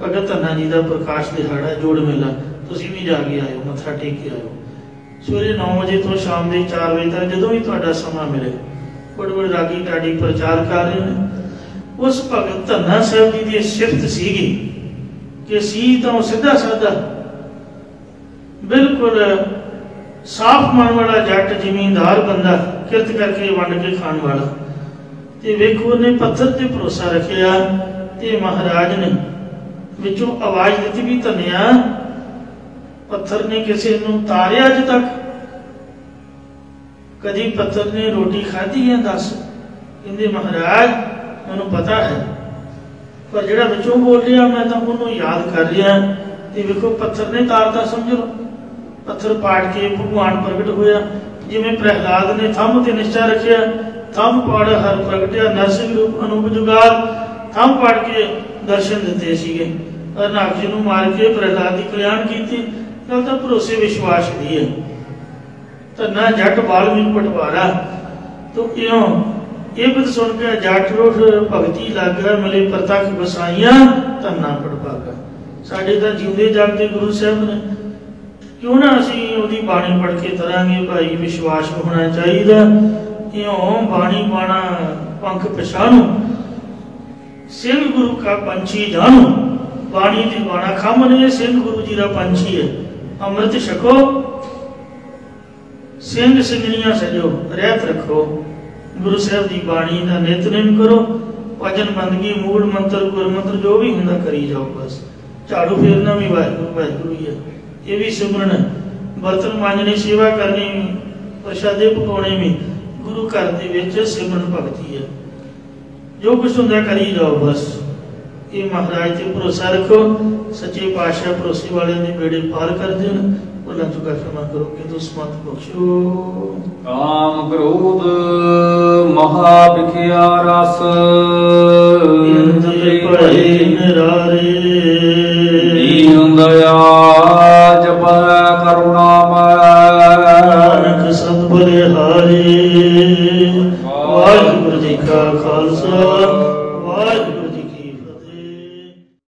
ਭਗਤ ਧੰਨਾ ਜੀ ਦਾ ਪ੍ਰਕਾਸ਼ ਦਿਹਾੜਾ, ਜੋੜ ਮੇਲਾ। ਤੁਸੀਂ ਵੀ ਜਾ ਕੇ ਆਇਓ, ਮੱਥਾ ਟੇਕ ਕੇ ਆਇਓ। ਸਵੇਰੇ 9 ਵਜੇ ਤੋਂ ਸ਼ਾਮ ਦੇ 4 ਵਜੇ ਤੱਕ, ਜਦੋਂ ਵੀ ਤੁਹਾਡਾ ਸਮਾਂ ਮਿਲੇ। ਬੜੇ ਬੜੇ ਰਾਗੀ ਢਾਡੀ ਪ੍ਰਚਾਰ ਕਰ ਰਹੇ ਨੇ। ਉਸ ਭਗਤ ਧੰਨਾ ਸਾਹਿਬ ਜੀ ਦੀ ਸਿਫਤ ਸੀਗੀ ਕਿ ਸੀ ਤਾਂ ਉਹ ਸਿੱਧਾ ਸਾਦਾ, ਬਿਲਕੁਲ ਸਾਫ਼ ਮਨ ਵਾਲਾ ਜੱਟ ਜ਼ਿਮੀਂਦਾਰ ਬੰਦਾ, ਕਿਰਤ ਕਰਕੇ ਵੰਡ ਕੇ ਖਾਣ ਵਾਲਾ। ਤੇ ਵੇਖੋ ਉਹਨੇ ਪੱਥਰ ਤੇ ਭਰੋਸਾ ਰੱਖਿਆ ਤੇ ਮਹਾਰਾਜ ਨੇ ਵਿੱਚੋਂ ਆਵਾਜ਼ ਦਿੱਤੀ ਵੀ ਧੰਨਿਆ, ਪੱਥਰ ਨੇ ਕਿਸੇ ਨੂੰ ਤਾਰਿਆ ਅੱਜ ਤੱਕ? ਕਦੀ ਪੱਥਰ ਨੇ ਰੋਟੀ ਖਾਧੀ ਹੈ? ਦੱਸ। ਕਹਿੰਦੇ ਮਹਾਰਾਜ ਮੈਨੂੰ ਪਤਾ ਹੈ, ਪਰ ਜਿਹੜਾ ਵਿੱਚੋਂ ਬੋਲ ਰਿਹਾ ਮੈਂ ਤਾਂ ਉਹਨੂੰ ਯਾਦ ਕਰ ਰਿਹਾ। ਤੇ ਵੇਖੋ ਪੱਥਰ ਨੇ ਤਾਰਤਾ, ਸਮਝ ਲਓ ਪੱਥਰ ਪਾੜ ਕੇ ਭਗਵਾਨ ਪ੍ਰਗਟ ਹੋਇਆ। ਜਿਵੇਂ ਪ੍ਰਹਿਲਾਦ ਨੇ ਥੰਮ ਤੇ ਨਿਸ਼ਚਾ ਰੱਖਿਆ, ਥੰਮ ਪਾੜ ਹਰ ਪ੍ਰਗਟਿਆ, ਨਰਸਿੰਘ ਰੂਪ ਅਨੂਪ ਜੁਗਾਲ, ਥੰਮ ਪਾੜ ਕੇ ਦਰਸ਼ਨ ਦਿੱਤੇ ਸੀਗੇ। ਹਰਨਾਕਸ਼ ਨੂੰ ਮਾਰ ਕੇ ਪ੍ਰਹਿਲਾਦ ਦੀ ਕਲਿਆਣ ਕੀਤੀ। ਗੱਲ ਤਾਂ ਭਰੋਸੇ ਵਿਸ਼ਵਾਸ ਦੀ ਹੈ। ਧੰਨਾ ਜੱਟ ਵਾਲਮੀਕ ਪਟਵਾਰਾ ਤੋ ਕਿਉਂ ਇਹ ਬਿਤ ਸੁਣ ਕੇ ਜੱਟ ਰੋਠ ਭਗਤੀ ਲੱਗਾ, ਮਿਲੇ ਪ੍ਰਤੱਖ ਬਸਾਈਆਂ ਧੰਨਾ ਪਟਵਾਰਾ। ਸਾਡੇ ਤਾਂ ਜਿਉਂਦੇ ਜਾਗਦੇ ਗੁਰੂ ਸਾਹਿਬ ਨੇ, ਕਿਉਂ ਨਾ ਅਸੀਂ ਉਹਦੀ ਬਾਣੀ ਪੜ੍ਹ ਕੇ ਤਰਾਂਗੇ। ਭਾਈ ਵਿਸ਼ਵਾਸ ਹੋਣਾ ਚਾਹੀਦਾ। ਇਉਂ ਬਾਣੀ ਬਾਣਾ ਪੰਖ ਪਛਾਣੋ, ਸਿੰਘ ਗੁਰੂ ਕਾ ਪੰਛੀ ਜਾਣੋ। ਬਾਣੀ ਦੀ ਬਾਣਾ ਖੰਭ ਨੇ, ਸਿੰਘ ਗੁਰੂ ਜੀ ਦਾ ਪੰਛੀ ਹੈ। ਅੰਮ੍ਰਿਤ ਛਕੋ, ਸਿੰਘ ਸਿੰਘਣੀਆਂ ਸਜੋ, ਰਹਿਤ ਰੱਖੋ। ਗੁਰੂ ਸਾਹਿਬ ਦੀ ਬਾਣੀ ਦਾ ਨਿਤਨੇਮ ਕਰੋ, ਭਜਨ ਬੰਦਗੀ ਮੂਲ ਮੰਤਰ ਗੁਰਮੰਤਰ ਜੋ ਵੀ ਹੁੰਦਾ ਕਰੀ ਜਾਓ। ਬਸ ਝਾੜੂ ਫੇਰਨਾ ਵੀ ਵਾਹਿਗੁਰੂ ਵਾਹਿਗੁਰੂ ਹੀ ਹੈ, ਇਹ ਵੀ ਸਿਮਰਨ ਹੈ। ਬਰਤਨ ਮਾਂਜਣੀ, ਸੇਵਾ ਕਰਨੀ, ਪ੍ਰਸ਼ਾਦੇ ਪਕਾਉਣੇ ਵੀ ਗੁਰੂ ਘਰ ਦੇ ਵਿੱਚ ਸਿਮਰਨ ਭਗਤੀ ਹੈ। ਜੋ ਕੁਛ ਹੁੰਦਾ ਕਰੀ ਜਾਓ। ਬਸ ਇਹ ਮਹਾਰਾਜ ਤੇ ਭਰੋਸਾ ਰੱਖੋ। ਸੱਚੇ ਪਾਤਸ਼ਾਹ ਭਰੋਸੇ ਵਾਲਿਆਂ ਦੇ ਬੇੜੇ ਪਾਰ ਕਰ ਦੇਣ। ਭੁੱਲਾਂ ਚੁੱਕਾਂ ਖਿਮਾ ਕਰੋ ਕਿ ਦੁਸ਼ਮਤ ਬਖਸ਼ੋ। ਕਾਮ ਕ੍ਰੋਧ ਮਹਾ ਵਿਖਿਆ ਰਸ, ਇੰਦਰੀ ਭਏ ਨਿਰਾਰੇ, ਦੀਨ ਦਇਆ ਜਪੈ ਕਰੁਣਾ